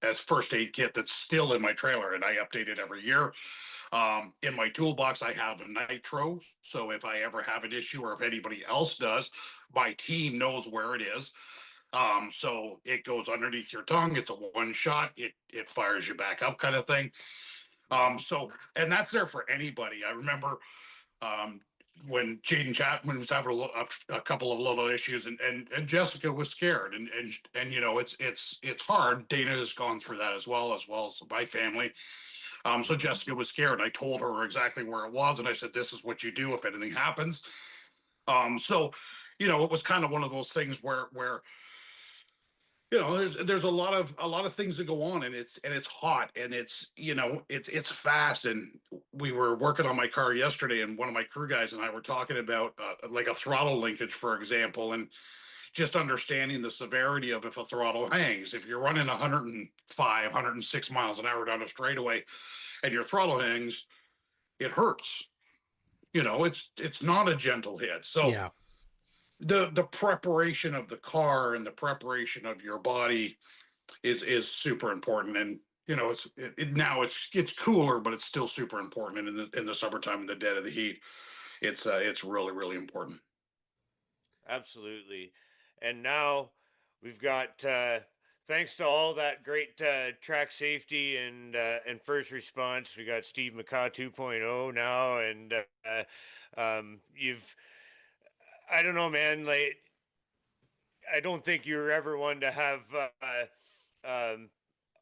as first aid kit that's still in my trailer, and I update it every year. In my toolbox, I have a nitro. So if I ever have an issue, or if anybody else does, my team knows where it is. So it goes underneath your tongue. It's a one shot. It fires you back up, kind of thing. So, and that's there for anybody. I remember um, when Jaden Chapman was having a couple of little issues, and Jessica was scared, and it's hard. Dana has gone through that as well as my family. So Jessica was scared. I told her exactly where it was, and I said, "This is what you do if anything happens." So, it was kind of one of those things where there's a lot of things that go on, and it's hot, and it's fast. And we were working on my car yesterday, and one of my crew guys and I were talking about like a throttle linkage, for example, and just understanding the severity of if a throttle hangs. If you're running 105, 106 miles an hour down a straightaway and your throttle hangs, it hurts. It's not a gentle hit. So Yeah. the preparation of the car and the preparation of your body is super important. And now it's cooler, but it's still super important. And in the summertime, in the dead of the heat, it's really really important. Absolutely. And now we've got, thanks to all that great track safety and first response, we got Steve McCaw 2.0 now, and you've, I don't know, man, like I don't think you were ever one to have um,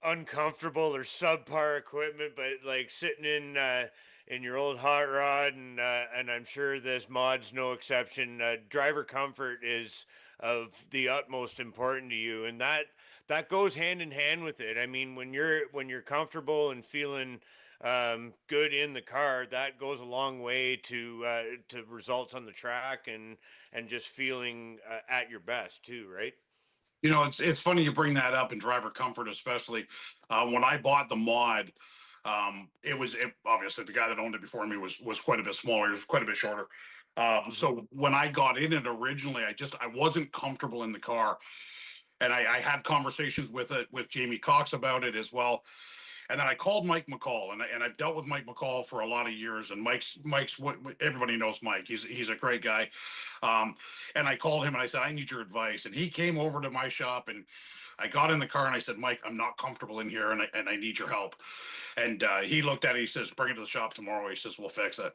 uncomfortable or subpar equipment, but like sitting in your old hot rod, and I'm sure this mod's no exception. Driver comfort is of the utmost important to you, and that goes hand in hand with it. I mean, when you're comfortable and feeling good in the car, that goes a long way to results on the track and just feeling at your best too, right? It's funny you bring that up in driver comfort, especially when I bought the mod. Obviously the guy that owned it before me was quite a bit smaller. He was quite a bit shorter. Hmm. So when I got in it originally, I wasn't comfortable in the car, and I had conversations with Jamie Cox about it as well. And then I called Mike McCall, and I've dealt with Mike McCall for a lot of years. And Mike's what everybody knows. Mike, he's a great guy. Um, and I called him and I said, I need your advice. And he came over to my shop, and I got in the car and I said, Mike, I'm not comfortable in here, and I need your help. And he looked at it. He says, bring it to the shop tomorrow. He says, we'll fix it.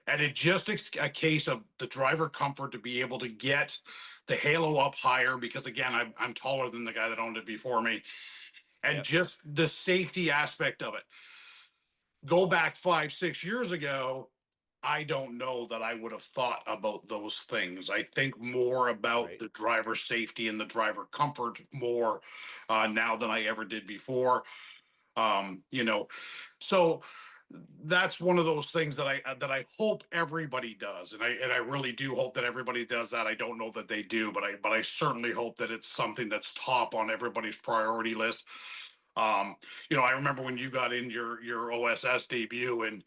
And it just a case of the driver comfort to be able to get the halo up higher, because again, I'm taller than the guy that owned it before me, and Yep. just the safety aspect of it. Go back 5, 6 years ago, I don't know that I would have thought about those things. I think more about Right. the driver safety and the driver comfort more now than I ever did before. Um, you know, so that's one of those things that I hope everybody does, and I really do hope that everybody does that. I don't know that they do, but I certainly hope that it's something that's top on everybody's priority list. Um, I remember when you got in your OSS debut, and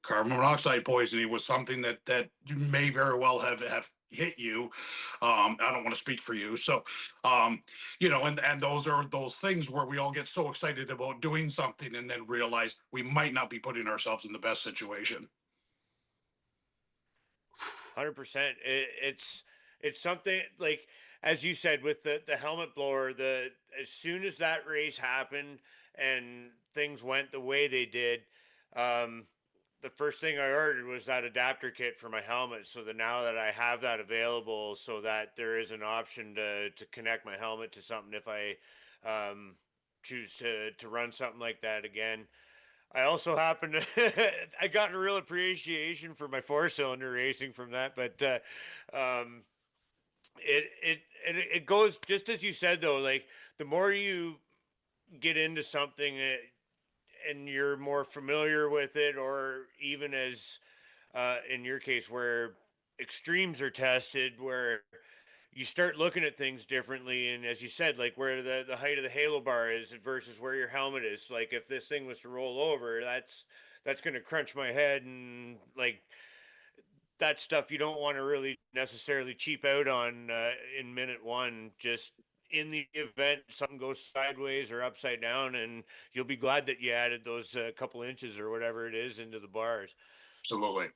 carbon monoxide poisoning was something that may very well have hit you. I don't want to speak for you. So, and those are those things where we all get so excited about doing something and then realize we might not be putting ourselves in the best situation. 100%. It's something like, as you said, with the helmet blower. The As soon as that race happened and things went the way they did, um, the first thing I ordered was that adapter kit for my helmet, so that now that I have that available, so that there is an option to connect my helmet to something if I um, choose to run something like that again. I also happen to I got a real appreciation for my four-cylinder racing from that, but um, it goes just as you said though. Like, the more you get into something, and you're more familiar with it, or even as in your case where extremes are tested, where you start looking at things differently, and as you said, like where the height of the halo bar is versus where your helmet is. Like, if this thing was to roll over, that's going to crunch my head, and like that stuff you don't want to really necessarily cheap out on in minute one, just in the event something goes sideways or upside down, and you'll be glad that you added those couple inches or whatever it is into the bars. Absolutely.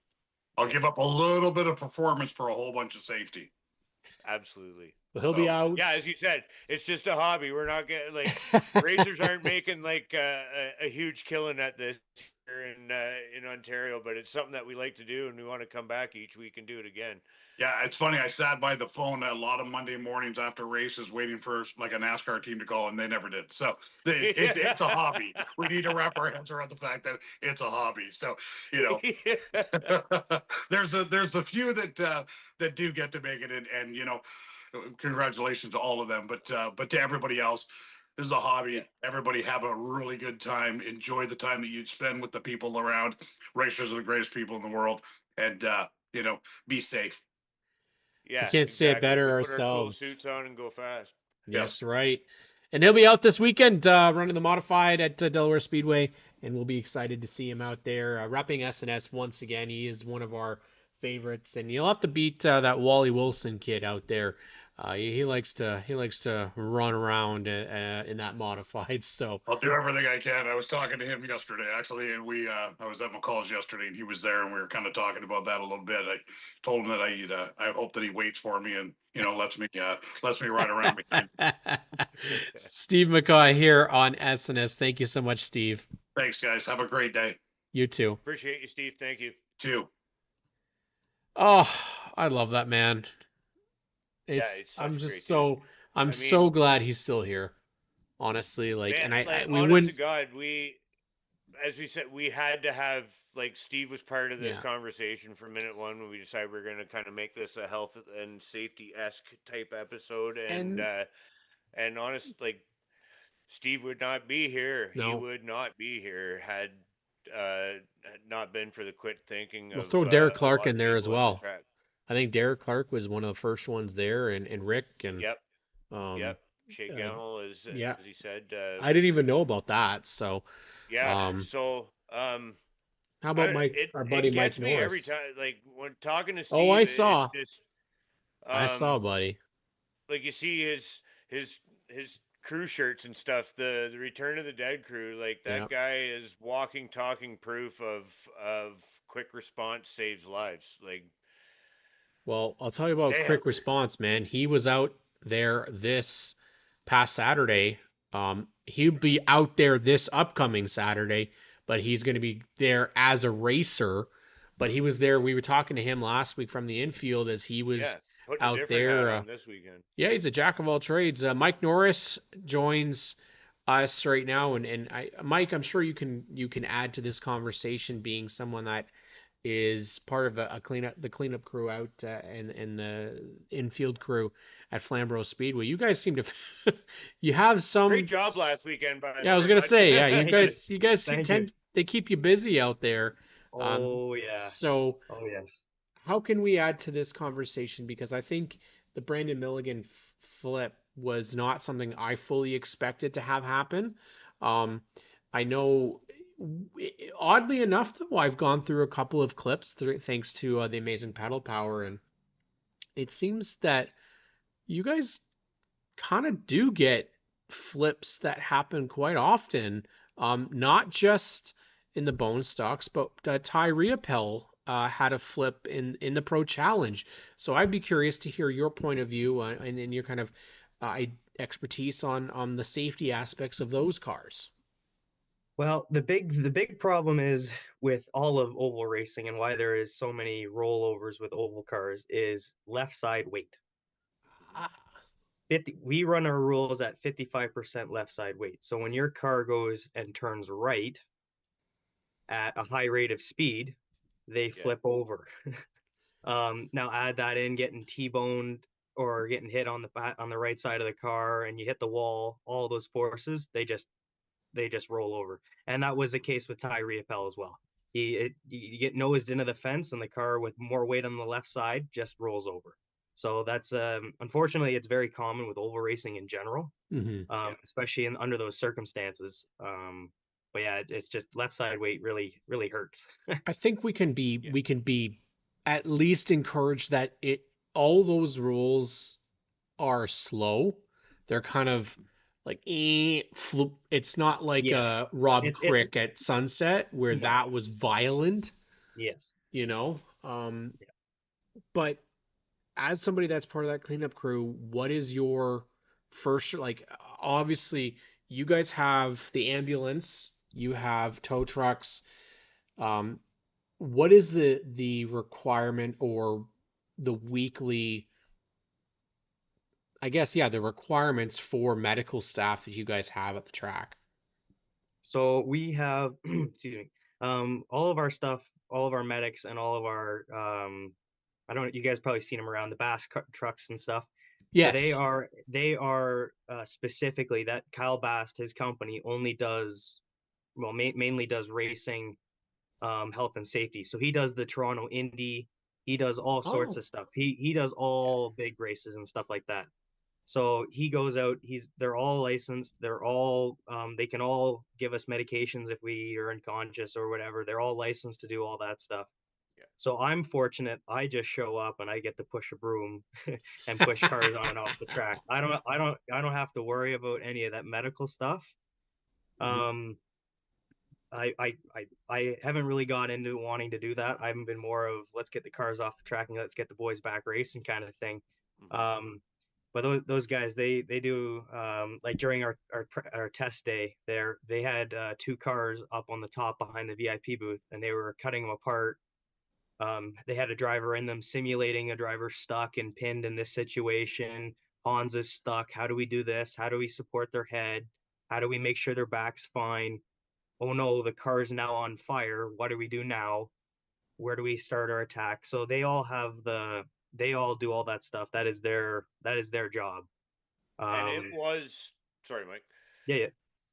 I'll Yeah, give up a little bit of performance for a whole bunch of safety. absolutely. Well, he'll be So out. Yeah, as you said, it's just a hobby. We're not getting like racers aren't making like a huge killing at this here in Ontario, but it's something that we like to do, and we want to come back each week and do it again. yeah, it's funny. I sat by the phone a lot of Monday mornings after races, waiting for like a NASCAR team to call, and they never did. So it's a hobby. We need to wrap our heads around the fact that it's a hobby. So you know, Yeah. there's a few that do get to make it, and congratulations to all of them. But to everybody else, this is a Yeah. hobby. Everybody have a really good time. Enjoy the time that you'd spend with the people around. Racers are the greatest people in the world, and be safe. Yeah, can't say it exactly. better We put our cool ourselves. suits on and go fast. That's Yes. right. And he'll be out this weekend running the modified at Delaware Speedway, and we'll be excited to see him out there repping S&S once again. He is one of our favorites, and you'll have to beat that Wally Wilson kid out there. He likes to run around in that modified. So I'll do everything I can. I was talking to him yesterday, actually, and I was at McCall's yesterday, and he was there, and we were kind of talking about that a little bit. I told him that I hope that he waits for me and lets me ride around behind. Steve McCaw here on S&S. Thank you so much, Steve. Thanks, guys. Have a great day. You too. Appreciate you, Steve. Thank you. Too. Oh, I love that man. Yeah, he's such I'm a just great dude. I'm I so mean, glad he's still here. Honestly, like, man, and I like we honest to wouldn't, God, as we said, we had to have like Steve was part of this yeah. conversation from minute one when we decided we are going to kind of make this a health and safety esque type episode, And and honest, like Steve would not be here. He no, would not be here had not been for the quit thinking we'll throw Derek of a Clark lot in of there as people at the well. track. I think Derek Clark was one of the first ones there, and Rick and Yep, um yep. Shea uh, Gamble, yeah, as he said. I didn't even know about that. So Yeah. um, So how I about Mike, it our buddy it Mike gets me every Norris? time. Like when talking to Oh, Steve, it's just I saw, um buddy. like you see his crew shirts and stuff. The Return of the Dead crew. Like Yeah. that guy is walking, talking proof of quick response saves lives. Like Well, I'll tell you about damn. quick response, man. He was out there this past Saturday. He'll be out there this upcoming Saturday, but he's going to be there as a racer. But he was there. We were talking to him last week from the infield as he was Yeah, putting a out different hat there. on this weekend. Yeah, he's a jack of all trades. Mike Norris joins us right now, Mike, I'm sure you can add to this conversation, being someone that is part of a cleanup, the cleanup crew out and the infield crew at Flamborough Speedway. You guys seem to you have Great some. job last weekend, by Yeah, the I was way, gonna bud. say, yeah, you Thank you. guys you guys Thank you. tend, they keep you busy out there. Oh yeah. So Oh yes. how can we add to this conversation? Because I think the Brandon Milligan flip was not something I fully expected to have happen. Um, I know, oddly enough, though, I've gone through a couple of clips thanks to the amazing pedal power, and it seems that you guys kind of do get flips that happen quite often. Not just in the bone stocks, but Ty Riopel had a flip in the Pro Challenge. So I'd be curious to hear your point of view and your kind of expertise on the safety aspects of those cars. Well, the big problem is with all of oval racing and why there is so many rollovers with oval cars is left side weight. Ah, 50, we run our rules at 55% left side weight. So when your car goes and turns right at a high rate of speed, they Yeah. flip over. Now add that in getting T-boned or getting hit on the right side of the car and you hit the wall, all those forces, they just roll over. And that was the case with Ty Riopel as well. You get nosed into the fence and the car with more weight on the left side just rolls over. So that's unfortunately it's very common with oval racing in general, mhm. especially under those circumstances. But yeah, it's just left side weight really hurts. I think we can be at least encouraged that all those rules are slow. They're kind of like it's not like Yes, Rob it's Crick at Sunset where no, that was violent, yes. you know. But as somebody that's part of that cleanup crew, what is your first, like, obviously you guys have the ambulance, you have tow trucks. Um, what is the requirement or the weekly, I guess, yeah, the requirements for medical staff that you guys have at the track? So we have, excuse me, all of our stuff, all of our medics, and all of our, I don't, you guys probably seen them around the trucks and stuff. So they Yes. are specifically that Kyle Bast, his company, only does, mainly does racing, health and safety. So he does the Toronto Indy, He does all sorts Oh, of stuff. He does all big races and stuff like that. So he goes out. They're all licensed. They're all they can all give us medications if we are unconscious or whatever. They're all licensed to do all that stuff. Yeah. So I'm fortunate. I just show up and I get to push a broom and push cars on and off the track. I don't have to worry about any of that medical stuff. mhm. Um, I haven't really got into wanting to do that. I've been more of let's get the cars off the track and let's get the boys back racing kind of thing. Hmm. Um, but those guys they do like during our test day there they had two cars up on the top behind the VIP booth and they were cutting them apart. They had a driver in them simulating a driver stuck and pinned in this situation. Hans is stuck. How do we do this? How do we support their head? How do we make sure their back's fine? Oh no, the car is now on fire. What do we do now? Where do we start our attack? So they all do all that stuff. That is their job. And it Um, was, sorry, Mike. yeah, yeah.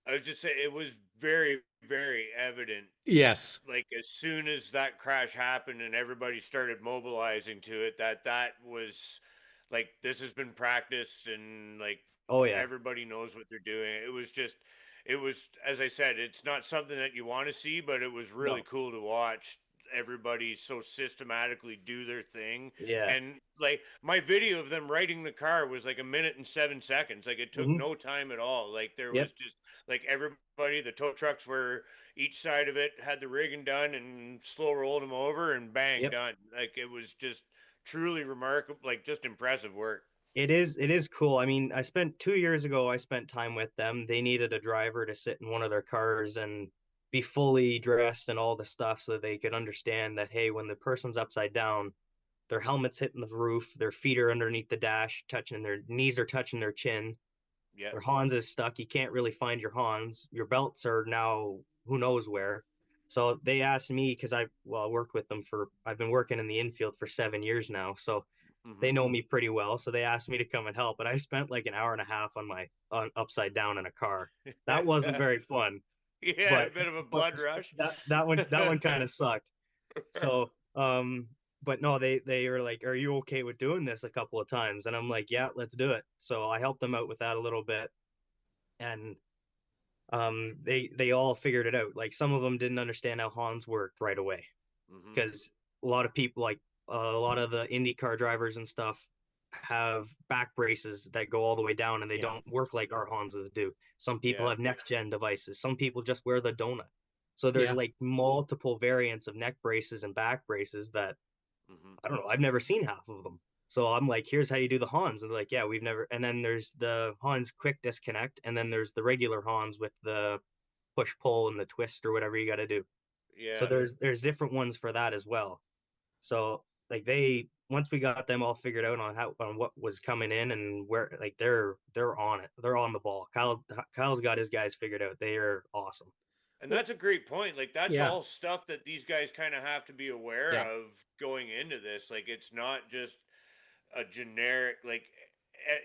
I was just saying it was very, very evident. Yes. Like as soon as that crash happened and everybody started mobilizing to it, that was like this has been practiced and like Oh yeah. everybody knows what they're doing. It was just, it was as I said, it's not something that you want to see, but it was really No. cool to watch everybody so systematically do their thing. Yeah. And like my video of them riding the car was like a minute and 7 seconds. Like it took Hmm. no time at all. Like there Yep. was just like everybody, the tow trucks were each side of it had the rigging done and slow rolled them over and bang Yep. done. Like it was just truly remarkable, like just impressive work. It is cool. I mean, I spent 2 years ago, I spent time with them. They needed a driver to sit in one of their cars and be fully dressed and all the stuff so they could understand that, hey, when the person's upside down, their helmet's hitting the roof, their feet are underneath the dash, touching their knees are touching their chin. Yeah. Their Hans is stuck. You can't really find your Hans. Your belts are now who knows where. So they asked me because I worked with them I've been working in the infield for 7 years now. So Hmm. they know me pretty well, so they asked me to come and help. But I spent like an hour and a half on upside down in a car. That wasn't very fun, You had a but bit of a but blood rush. that one kind of sucked. So but no, they were like, "Are you okay with doing this a couple of times?" And I'm like, "Yeah, let's do it." So I helped them out with that a little bit, and they all figured it out. Like some of them didn't understand how Hans worked right away Hmm. because a lot of people like a lot of the IndyCar drivers and stuff have back braces that go all the way down and they Yeah. don't work like our Honzas do. Some people Yeah. have next gen devices. Some people just wear the donut. So there's Yeah. like multiple variants of neck braces and back braces that Hmm. I don't know. I've never seen half of them. So I'm like, here's how you do the Hans. And they're like, yeah, we've never. And then there's the Hans quick disconnect, and then there's the regular Hans with the push pull and the twist or whatever you got to do. So Yeah. there's different ones for that as well. So like they once we got them all figured out on what was coming in and where like they're on it. They're on the ball. Kyle's got his guys figured out. They are awesome. And Well, that's a great point. Like that's yeah. all stuff that these guys kind of have to be aware Yeah. of going into this. Like it's not just a generic like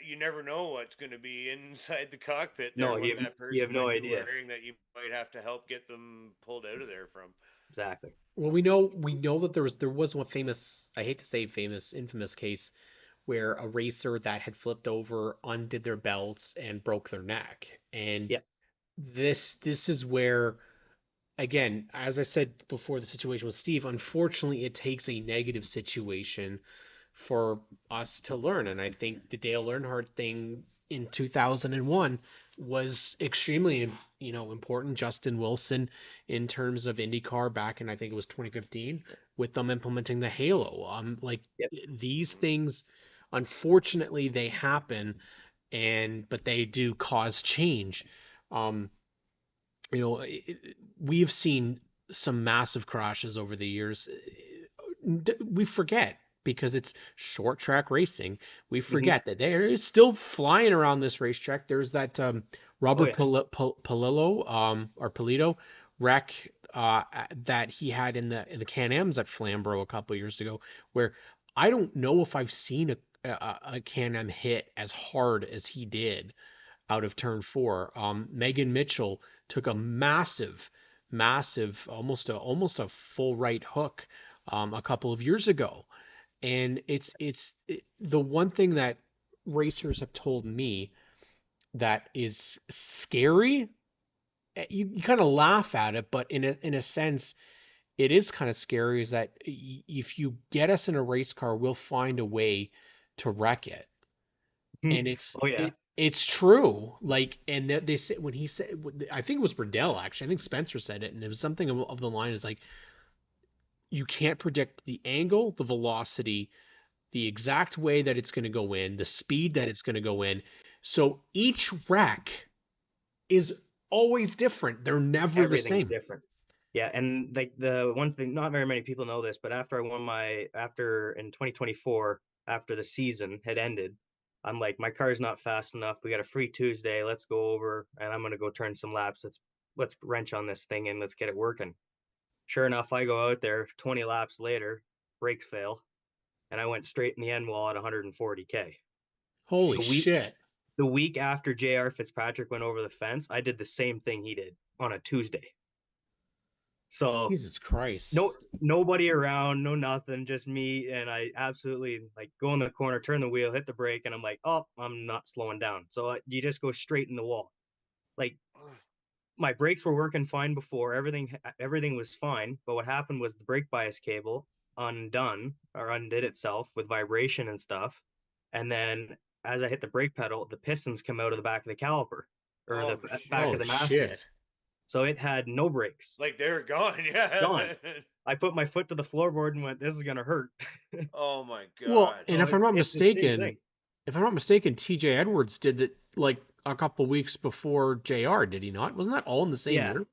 you never know what's going to be inside the cockpit there, No, what you that you have person no might be idea. wearing that you might have to help get them pulled out of there from. Exactly. Well, we know that there was one famous, I hate to say famous, infamous case where a racer that had flipped over undid their belts and broke their neck. And Yeah. this is where, again, as I said before, the situation with Steve, unfortunately it takes a negative situation for us to learn. And I think the Dale Earnhardt thing in 2001 was extremely, important. Justin Wilson in terms of IndyCar back in, I think it was 2015, with them implementing the Halo. Like Yep. these things, unfortunately, they happen, but they do cause change. Um, we've seen some massive crashes over the years. We forget because it's short track racing. We Hmm. forget that there is still flying around this racetrack. There's that Oh Robert yeah. Palillo or Polito wreck that he had in the Can-Ams at Flamborough a couple years ago, where I don't know if I've seen a Can-Am hit as hard as he did out of turn four. Megan Mitchell took a massive, almost a full right hook a couple of years ago, And the one thing that racers have told me that is scary. You kind of laugh at it, but in a sense, it is kind of scary. Is that if you get us in a race car, we'll find a way to wreck it. And Oh yeah. it's true. Like, and they said when he said, I think it was Burdell actually. I think Spencer said it, and it was something of the line is like, you can't predict the angle, the velocity, the exact way that it's going to go in, the speed that it's going to go in. So each wreck is always different. They're never the Everything's same. different. Yeah, and like the one thing, not very many people know this, but after in 2024, after the season had ended, I'm like, my car's not fast enough. We got a free Tuesday. Let's go over, and I'm gonna go turn some laps. Let's wrench on this thing and let's get it working. Sure enough, I go out there 20 laps later, brake fail, and I went straight in the end wall at 140K. Holy The week shit. the week after JR Fitzpatrick went over the fence, I did the same thing he did on a Tuesday. So Jesus Christ. nobody around, no nothing, just me. And I absolutely like go in the corner, turn the wheel, hit the brake, and I'm like, oh, I'm not slowing down. So you just go straight in the wall. Like my brakes were working fine before, everything was fine. But what happened was the brake bias cable undid itself with vibration and stuff. And then as I hit the brake pedal, the pistons come out of the back of the caliper or the Oh back shit! of Holy the shit. maskings. So it had no brakes. Like they're gone. Yeah. Gone. I put my foot to the floorboard and went, "This is gonna hurt." Oh my Well, god. and So it's the same thing. if I'm not mistaken, TJ Edwards did that like a couple weeks before JR, did he not? Wasn't that all in the same Yeah, year?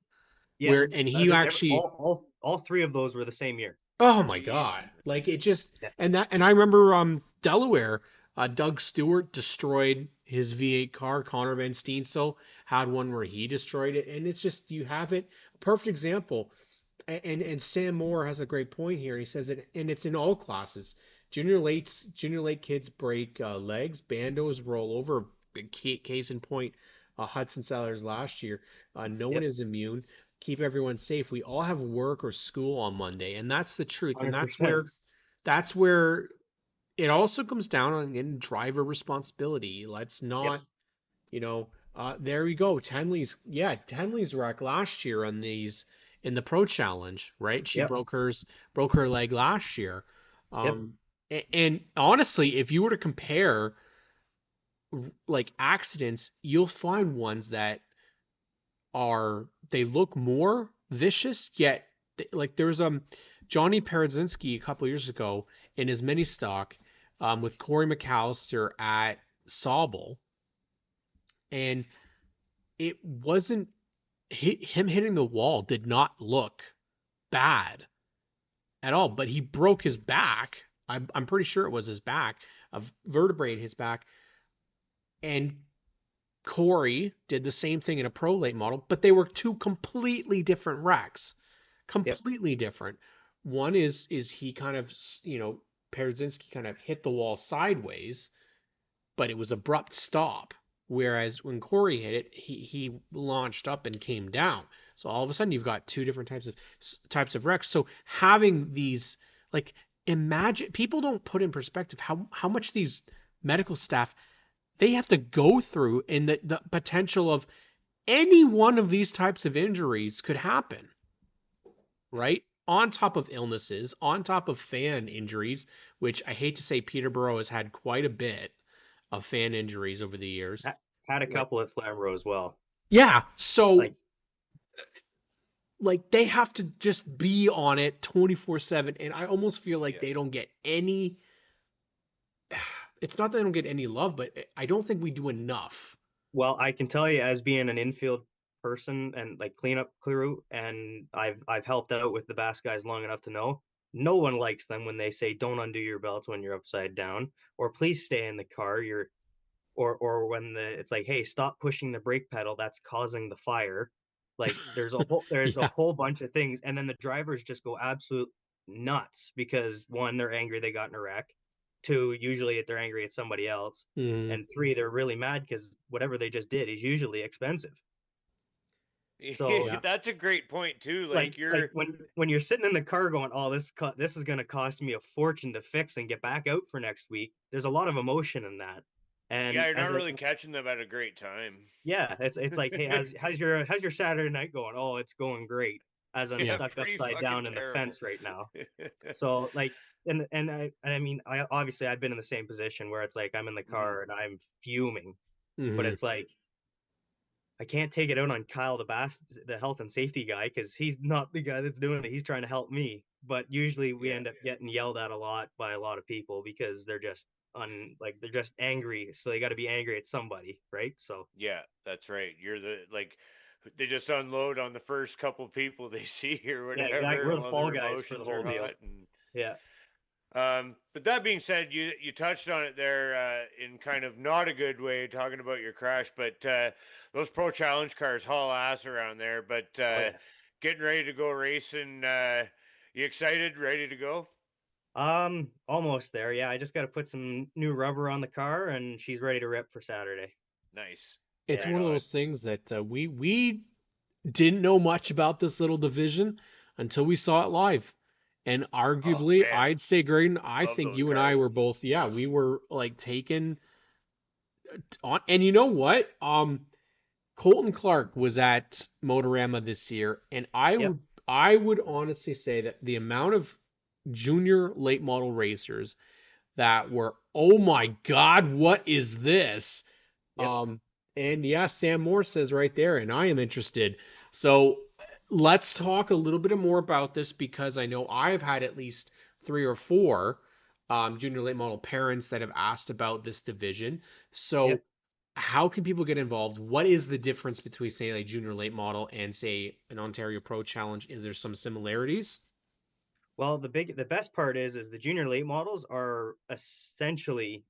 yeah. And he actually, All three of those were the same year. oh my Jesus. God. Like it just, Yeah. and I remember Delaware, Doug Stewart destroyed his V8 car. Connor Van Steensel had one where he destroyed it. And it's just, you have it. Perfect example. And Sam Moore has a great point here. He says it, and it's in all classes. Junior late kids break legs. Bandos roll over. Big case in point, Hudson Sellers last year. No one Yep. is immune. Keep everyone safe. We all have work or school on Monday, and that's the truth. And 100%. that's where it also comes down on in driver responsibility. Let's Yep. not, there we go. Tenley's wreck last year on these in the Pro Challenge, right? She Yep. broke her leg last year. Yep. And honestly, if you were to compare like accidents, you'll find ones that they look more vicious, yet like there was Johnny Peredzinski a couple years ago in his mini stock with Corey McAllister at Sauble, and it wasn't him hitting the wall did not look bad at all, but he broke his back. I'm pretty sure it was his back, a vertebrae in his back, and Corey did the same thing in a pro late model, but they were two completely different wrecks. Yep. Completely different. One is he kind of, Peredzinski kind of hit the wall sideways, but it was abrupt stop. Whereas when Corey hit it, he launched up and came down. So all of a sudden you've got two different types of wrecks. So having these, like, imagine, people don't put in perspective how much these medical staff, they have to go through, and the potential of any one of these types of injuries could happen, right? On top of illnesses, on top of fan injuries, which I hate to say Peterborough has had quite a bit of fan injuries over the years. Had a couple at Flamborough as well. Yeah, so Like they have to just be on it 24/7, and I almost feel like they don't get any. It's not that they don't get any love, but I don't think we do enough. Well, I can tell you, as being an infield person and like cleanup crew, and I've helped out with the Bass guys long enough to know, no one likes them when they say don't undo your belts when you're upside down, or please stay in the car. Or when it's like, hey, stop pushing the brake pedal, that's causing the fire. Like there's a Yeah. whole bunch of things, and then the drivers just go absolute nuts because one, they're angry they got in a wreck. Two, usually they're angry at somebody else. Mm. And three, they're really mad because whatever they just did is usually expensive. So Yeah. That's a great point too. like Like you're when you're sitting in the car going, oh, this is going to cost me a fortune to fix and get back out for next week. There's a lot of emotion in that. yeah, And you're as not a really catching them at a great time. yeah, it's like, hey, how's your Saturday night going? Oh, it's going great. As I'm Yeah. stuck Pretty upside fucking down in the terrible. fence right now. So like, and I mean, I obviously I've been in the same position where it's like I'm in the Mhm. car and I'm fuming, but Hmm. it's like I can't take it out on Kyle, the health and safety guy, because he's not the guy that's doing it. He's trying to help me. But usually we Yeah. end up getting yelled at a lot by a lot of people because they're just they're just angry. So they got to be angry at somebody, right? So Yeah, that's right. You're the like they just unload on the first couple people they see or yeah, exactly. whatever We're the while fall their guys for the emotions whole are deal. hot and Yeah. but that being said, you touched on it there in kind of not a good way, talking about your crash. But those pro challenge cars haul ass around there. But Oh yeah. getting ready to go racing, you excited? Ready to go? Almost there. Yeah, I just got to put some new rubber on the car, and she's ready to rip for Saturday. Nice, It's Yeah. right one of on. those things that we didn't know much about this little division until we saw it live. And Oh arguably, man, I'd say, Graydon, I love think those you and I cars. were both, yeah, we were like taken on. And you know what? Colton Clark was at Motorama this year, and Yep. I would honestly say that the amount of junior late model racers that were, oh my God, what is this? Yep. And yeah, Sam Moore says right there, and I am interested. So let's talk a little bit more about this because I know I've had at least three or four junior late model parents that have asked about this division. So Yep. how can people get involved? What is the difference between, say, like junior late model and, say, an Ontario Pro Challenge? Is there some similarities? Well, the best part is the junior late models are essentially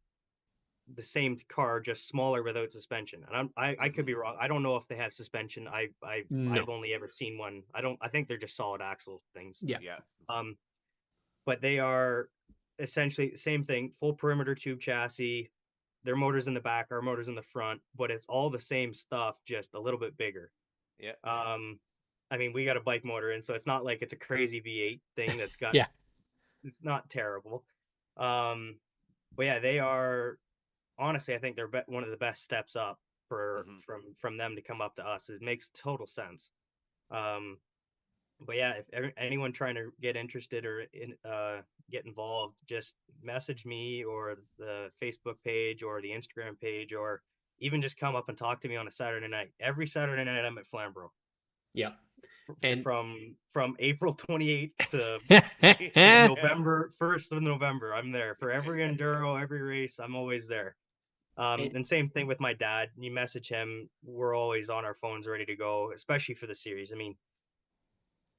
the same car, just smaller without suspension. And I could Hmm. be wrong. I don't know if they have suspension. I've No. only ever seen one. I think they're just solid axle things. Yeah. Yeah. Um, but they are essentially the same thing, full perimeter tube chassis. Their motors in the back, our motors in the front, but it's all the same stuff, just a little bit bigger. Yeah. Um, I mean, we got a bike motor in, so it's not like it's a crazy V8 thing that's got, Yeah. it's not terrible. Um, but yeah, they are honestly, I think they're one of the best steps up for Hmm. from them to come up to us. It makes total sense. Um, but yeah, if anyone trying to get interested or get involved, just message me or the Facebook page or the Instagram page, or even just come up and talk to me on a Saturday night. Every Saturday night I'm at Flamborough Yeah. And from April 28th to yeah. November 1st of November. I'm there for every enduro, every race. I'm always there. And And same thing with my dad. You message him, we're always on our phones ready to go, especially for the series. I mean,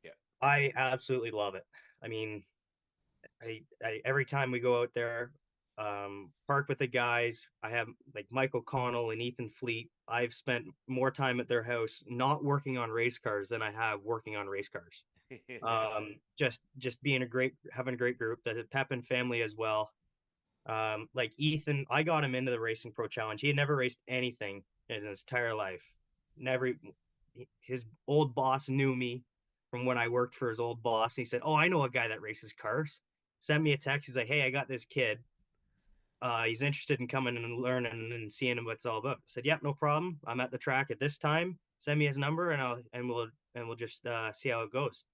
Yeah. I absolutely love it. I mean, I every time we go out there, park with the guys. I have like Mike O'Connell and Ethan Fleet. I've spent more time at their house not working on race cars than I have working on race cars. Just being having a great group. The Pepin family as well. Like Ethan, I got him into the Racing Pro Challenge. He had never raced anything in his entire life. Never. His old boss knew me from when I worked for his old boss. He said, "Oh, I know a guy that races cars." Sent me a text. He's like, "Hey, I got this kid. He's interested in coming and learning and seeing what it's all about." I said, "Yep, no problem. I'm at the track at this time. Send me his number, and we'll just see how it goes."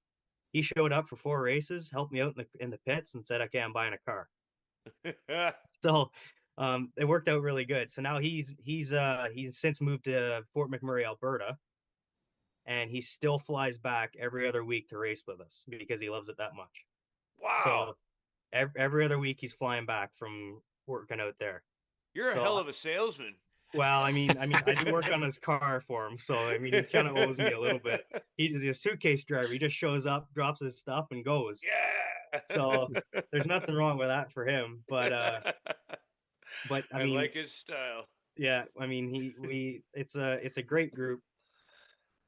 He showed up for 4 races, helped me out in the pits, and said, "Okay, I'm buying a car." So it worked out really good. So now he's since moved to Fort McMurray, Alberta, and he still flies back every other week to race with us because he loves it that much. Wow. So every other week he's flying back from working out there. You're a So hell of a salesman. well, I mean, I do work on his car for him, so I mean, he kind of owes me a little bit. He's a suitcase driver. He just shows up, drops his stuff, and goes. Yeah. So there's nothing wrong with that for him. But I I mean, like his style. yeah, I mean, it's a great group.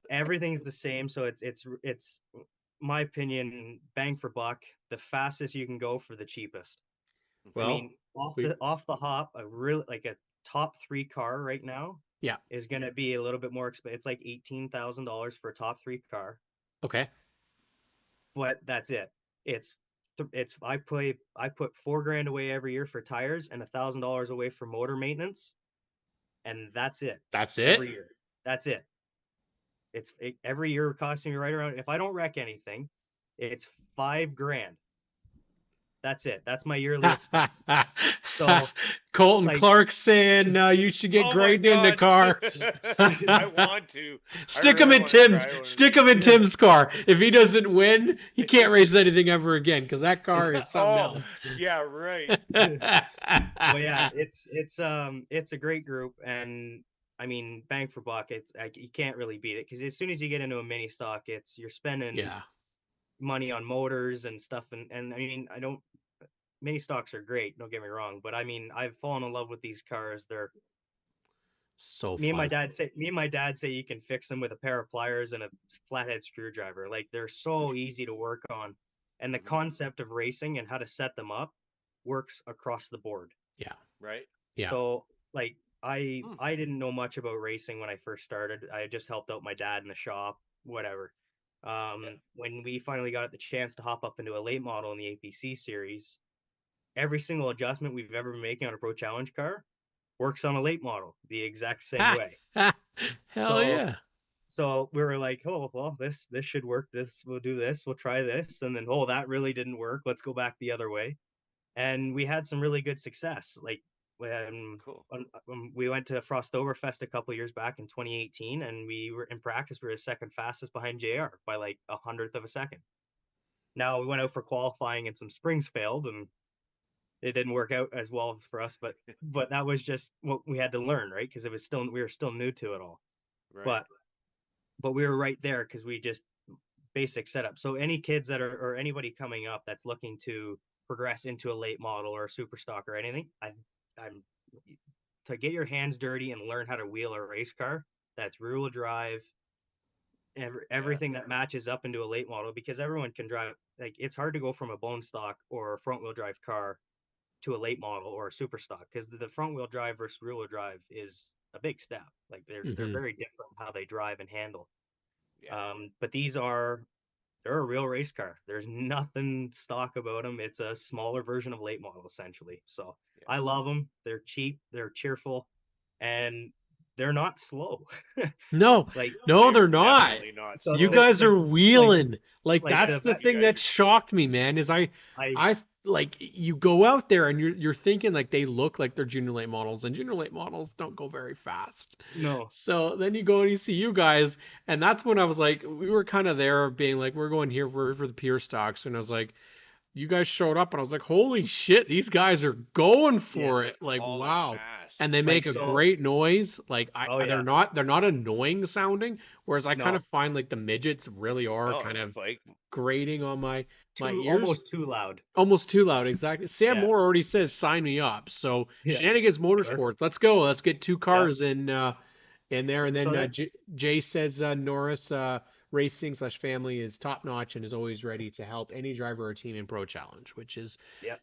Everything's the same, so it's my opinion, bang for buck, the fastest you can go for the cheapest. I Mhm. well, mean, we off the hop, a really like a top 3 car right now Yeah. is going to be a little bit more expensive. It's like $18,000 for a top 3 car, Okay. but that's it. It's I put $4,000 away every year for tires and $1,000 away for motor maintenance, and that's it. That's it. Every year. That's it. Every year costing me right around. If I don't wreck anything, it's $5,000. That's it. That's my yearly expense. So, Colton like, Clark saying you should get Oh my Greg in the God. car. I want to. Stick him in Tim's. Stick him in Tim's car. If he doesn't win, he can't race anything ever again because that car is something Oh, else. yeah, right. well, yeah, it's a great group, and I mean, bang for buck, it's like you can't really beat it because as soon as you get into a mini stock, you're spending Yeah. money on motors and stuff, and I mean, I don't mini stocks are great, don't get me wrong, but I mean, I've fallen in love with these cars. They're So me and my fun. dad say you can fix them with a pair of pliers and a flathead screwdriver. Like they're so easy to work on, and the Mhm. concept of racing and how to set them up works across the board. Yeah. Right. Yeah. So like I Hmm. I didn't know much about racing when I first started. I just helped out my dad in the shop, whatever. Yeah. When we finally got the chance to hop up into a late model in the APC series, every single adjustment we've ever been making on a Pro Challenge car works on a late model the exact same way. Hell So yeah. so we were like, oh well, this should work. This we'll do this. We'll try this, and then oh that really didn't work. Let's go back the other way. And we had some really good success. Like Cool. when we went to Frostoverfest a couple years back in 2018, and we were in practice. We were second fastest behind JR by like 100th of a second. Now we went out for qualifying, and some springs failed, and it didn't work out as well for us. But that was just what we had to learn, right? Because we were still new to it all. Right. But we were right there because we just basic setup. So any kids that are or anybody coming up that's looking to progress into a late model or a super stock or anything, I'm to get your hands dirty and learn how to wheel a race car. That's rear wheel drive, everything that matches up into a late model because everyone can drive. Like it's hard to go from a bone stock or a front wheel drive car to a late model or a super stock because the front wheel drive versus rear wheel drive is a big step. Like they're Mhm. very different how they drive and handle. Yeah. But they're a real race car. There's nothing stock about them. It's a smaller version of late model essentially. So Yeah. I love them. They're cheap, they're cheerful, and they're not slow. No, Like no, they're not. Definitely not so You slow. guys are wheeling. Like like that's the the You thing guys that are. shocked me, man, is I I like you go out there and you're thinking like they look like they're junior late models and junior late models don't go very fast. no So then you go and you see you guys and that's when I was like we were kind of there being like we're going here for the pure stocks and I was like you guys showed up and I was like, holy shit, these guys are going yeah for They it. Like, haul wow. ass. And they make like a so great noise. Like oh yeah they're not annoying sounding. Whereas I kind no of find like the midgets really are Oh, kind of like grating on it's my too ears. almost too loud. Almost too loud, exactly. Sam Yeah, Moore already says sign me up. So yeah, Shenanigans perfect. Motorsports, let's go. Let's get two Yeah. cars in there. And So then that Jay says Norris Racing / family is top notch and is always ready to help any driver or team in Pro Challenge, which yeah.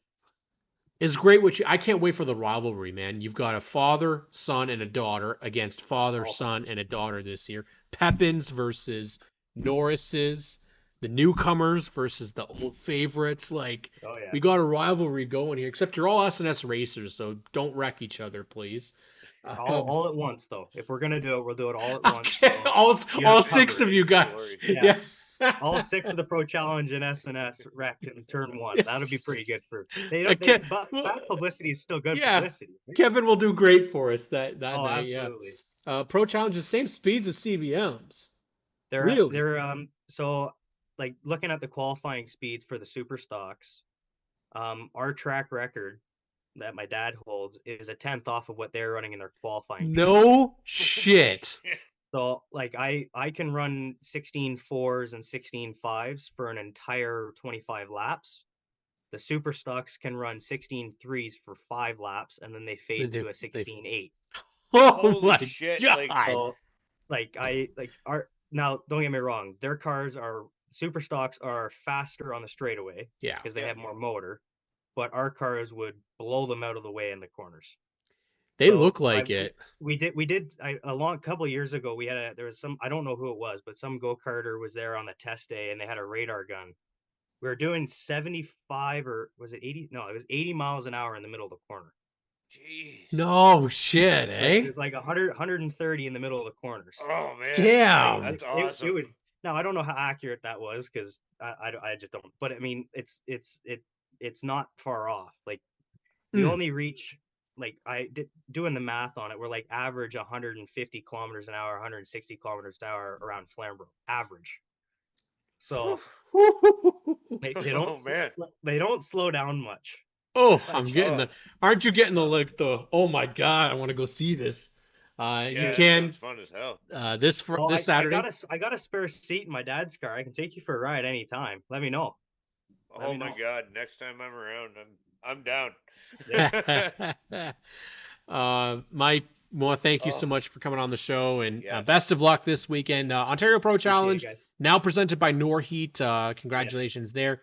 is great. Which I can't wait for the rivalry, man. You've got a father, son, and a daughter against father, Oh, son, and a daughter this year. Pepins versus Norris's, the newcomers versus the old favorites. Like oh yeah. we got a rivalry going here. Except you're all S&S racers, so don't wreck each other, please. All at once though. If we're gonna do it, we'll do it all at once. Okay, So you have all six cover. of you praise the guys. Lord. Yeah. Yeah. All 6 of the Pro Challenge and SNS wrecked in turn 1. That'd be pretty good for they don't they Okay. but Well, bad publicity is still good yeah. publicity, right? Kevin will do great for us that Oh, night. Yeah. absolutely. Pro Challenge is same speeds as CBMs. They're Really? they're so like looking at the qualifying speeds for the super stocks, our track record that my dad holds is a tenth off of what they're running in their qualifying time. No shit. So like I can run 16 fours and 16 fives for an entire 25 laps. The super stocks can run 16 threes for 5 laps and then they fade to a 16-8. Oh Holy my shit! Like god. So like I like our now don't get me wrong, their cars are super stocks are faster on the straightaway Yeah. because they yeah, have more motor, but our cars would blow them out of the way in the corners. They So look like it. a long couple years ago. There was some, I don't know who it was, but some go-karter was there on the test day, and they had a radar gun. We were doing 75, or was it 80? No, it was 80 miles an hour in the middle of the corner. Jeez. No shit, Like it eh? was like 100, 130 in the middle of the corners. Oh man. Damn. That's It awesome. was. Now I don't know how accurate that was, because I just don't. But I mean, it's not far off. Like we Mm. only reach, like doing the math on it, we're like average 150 kilometers an hour, 160 kilometers an hour around Flamborough, average. So they don't Oh man. they don't slow down much. Oh, I'm getting Oh, the. Aren't you getting the like the? Oh my god, I want to go see this. yeah, You that can sounds fun as hell. Well, this Saturday. I got a spare seat in my dad's car. I can take you for a ride anytime. Let me know. Let Oh me my know. god, next time I'm around, I'm down. Mike, well, thank you so Oh, much for coming on the show, and yeah. best of luck this weekend. Ontario Pro Appreciate it, Challenge, guys. now presented by Norheat. Congratulations there.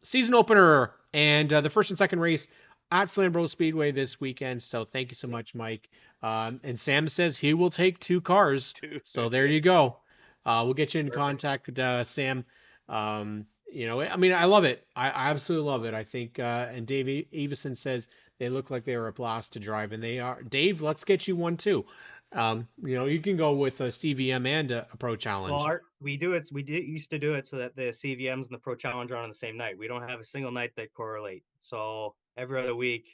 Season opener and the first and second race at Flamborough Speedway this weekend. So thank you so much, Mike. And Sam says he will take 2 cars. Two. So there you go. We'll get you in contact with Sam. You know, I mean, I love it. I absolutely love it. I think, and Dave Everson says they look like they were a blast to drive, and they are. Dave, let's get you one too. You know, you can go with a CVM and a Pro Challenge. Well, we used to do it so that the CVMs and the Pro Challenge are on the same night. We don't have a single night that correlate. So every other week,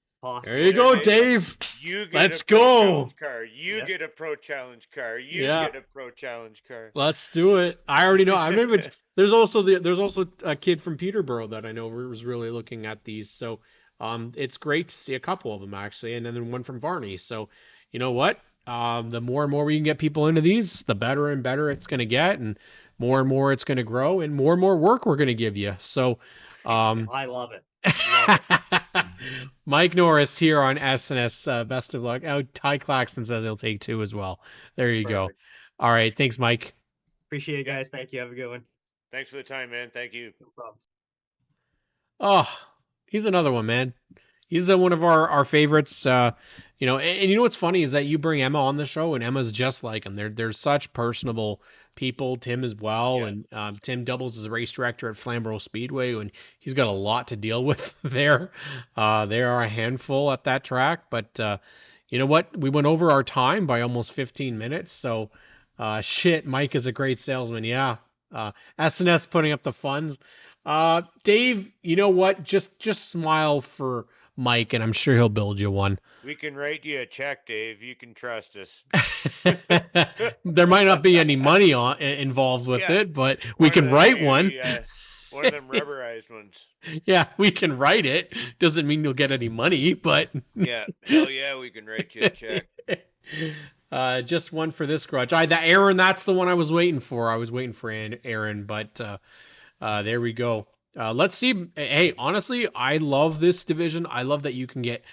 it's possible. There you go, Hey, Dave. You get Let's a Pro go. Challenge car. You Yeah. get a Pro Challenge car. You Yeah. get a Pro Challenge car. Let's do it. I already know. I don't know if it's there's also a kid from Peterborough that I know was really looking at these. So it's great to see a couple of them actually, and then one from Varney. So you know what? The more and more we can get people into these, the better and better it's going to get, and more it's going to grow, and more work we're going to give you. So I love it. Love it. Mike Norris here on SNS. Best of luck. Oh, Ty Claxton says he'll take 2 as well. There you go. Perfect. All right. Thanks, Mike. Appreciate it, Yeah. guys. Thank you. Have a good one. Thanks for the time, man. Thank you. No problem. Oh, he's another one, man. He's one of our favorites. You know, and you know what's funny is that you bring Emma on the show, and Emma's just like him. They're such personable people. Tim as well, Yeah. and Tim doubles as a race director at Flamborough Speedway, and he's got a lot to deal with there. They are a handful at that track, but you know what? We went over our time by almost 15 minutes. So, shit, Mike is a great salesman. Yeah. SNS putting up the funds. Dave, you know what? Just smile for Mike, and I'm sure he'll build you one. We can write you a check, Dave. You can trust us. There might not be any money involved with Yeah. it, but we One of can them write one. handy, one of them rubberized ones. Yeah, we can write it. Doesn't mean you'll get any money, but Yeah, hell yeah, we can write you a check. just one for this grudge. The Aaron, that's the one I was waiting for. I was waiting for Aaron, but there we go. Let's see. Hey, honestly, I love this division. I love that you can get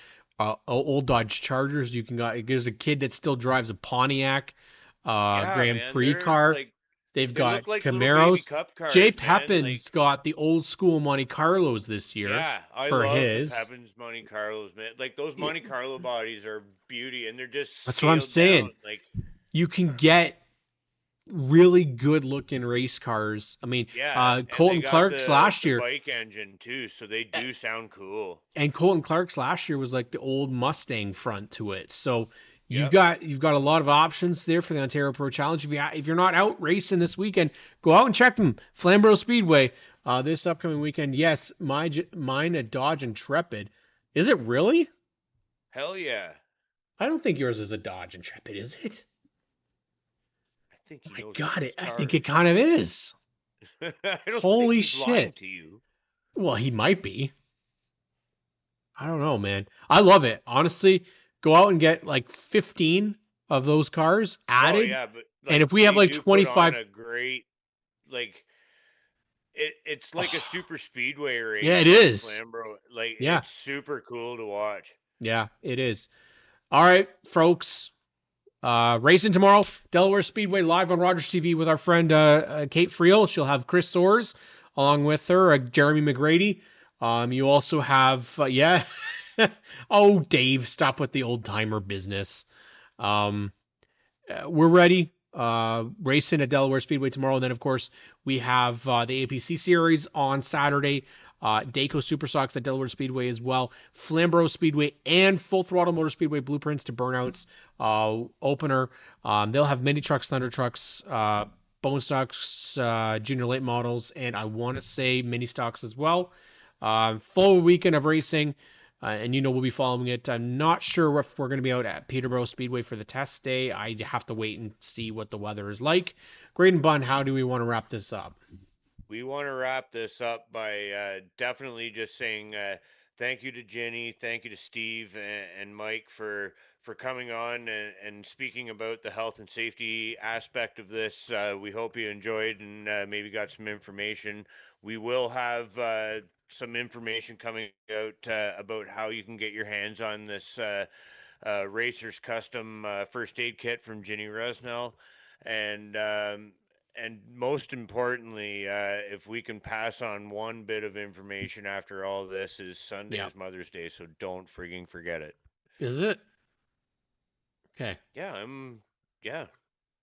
old Dodge Chargers. You can got there's a kid that still drives a Pontiac Yeah, Grand man, Prix they're car. like They've they got look like little baby Camaros. cup cars, Jay man. Pepin's got the old school Monte Carlos this year. Yeah, I for love his. the Pepin's Monte Carlos, man. Like those Monte Carlo bodies are beauty, and they're just That's what I'm scaled saying. down, like You can get really good looking race cars. I mean, yeah, and they Colton got Clark's last the year, bike engine too, so they do sound cool. and Colton Clark's last year was like the old Mustang front to it. So you've Yep. got a lot of options there for the Ontario Pro Challenge. If you're not out racing this weekend, go out and check them. Flamborough Speedway this upcoming weekend. Yes, mine a Dodge Intrepid. Is it really? Hell yeah, I don't think yours is a Dodge Intrepid, is it? I think he I knows got about it. his I think it cars. kind of is. I don't Holy think he's lying shit. to you. Well, he might be. I don't know, man. I love it. Honestly, go out and get like 15 of those cars added. Oh yeah, but and if we have they like do put 25 on a great like it's like a super speedway race. Yeah, it in is. Flamborough. Like Yeah. it's super cool to watch. Yeah, it is. All right, folks. Racing tomorrow, Delaware Speedway live on Rogers TV with our friend Kate Friel. She'll have Chris Soares along with her, Jeremy McGrady. You also have, Oh, Dave, stop with the old timer business. We're ready. Racing at Delaware Speedway tomorrow. And then, of course, we have the APC series on Saturday. Daco Super Sox at Delaware Speedway as well. Flamborough Speedway and Full Throttle Motor Speedway Blueprints to Burnouts opener. They'll have mini trucks, thunder trucks, bone stocks, junior late models, and I want to say mini stocks as well. Full weekend of racing. And we'll be following it. I'm not sure if we're going to be out at Peterborough Speedway for the test day. I have to wait and see what the weather is like. Graydon Bunn, how do we want to wrap this up? We want to wrap this up by definitely just saying thank you to Jenny, thank you to Steve and Mike for coming on and speaking about the health and safety aspect of this. We hope you enjoyed and maybe got some information. We will have some information coming out about how you can get your hands on this Racer's Custom first aid kit from Ginny Resnell. And most importantly, if we can pass on one bit of information after all this, is Sunday is Mother's Day, so don't freaking forget it. Is it? Okay. Yeah, yeah.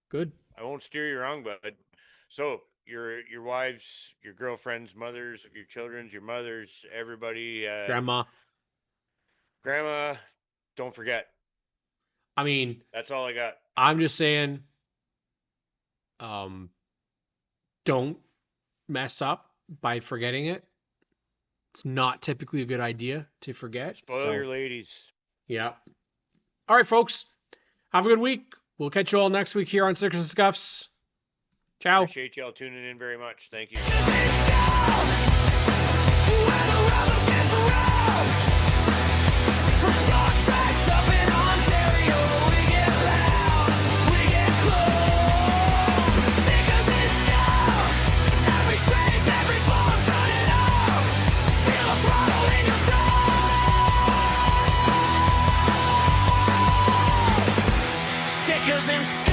Good. I won't steer you wrong, bud. So your wives, your girlfriends, mothers of your children's, your mothers, everybody, Grandma, don't forget. I mean, that's all I got. I'm just saying, don't mess up by forgetting it. It's not typically a good idea to forget. Spoil your ladies. Yeah. All right, folks. Have a good week. We'll catch you all next week here on Stickers and Scuffs. Ciao. Appreciate y'all tuning in very much. Thank you. Stickers and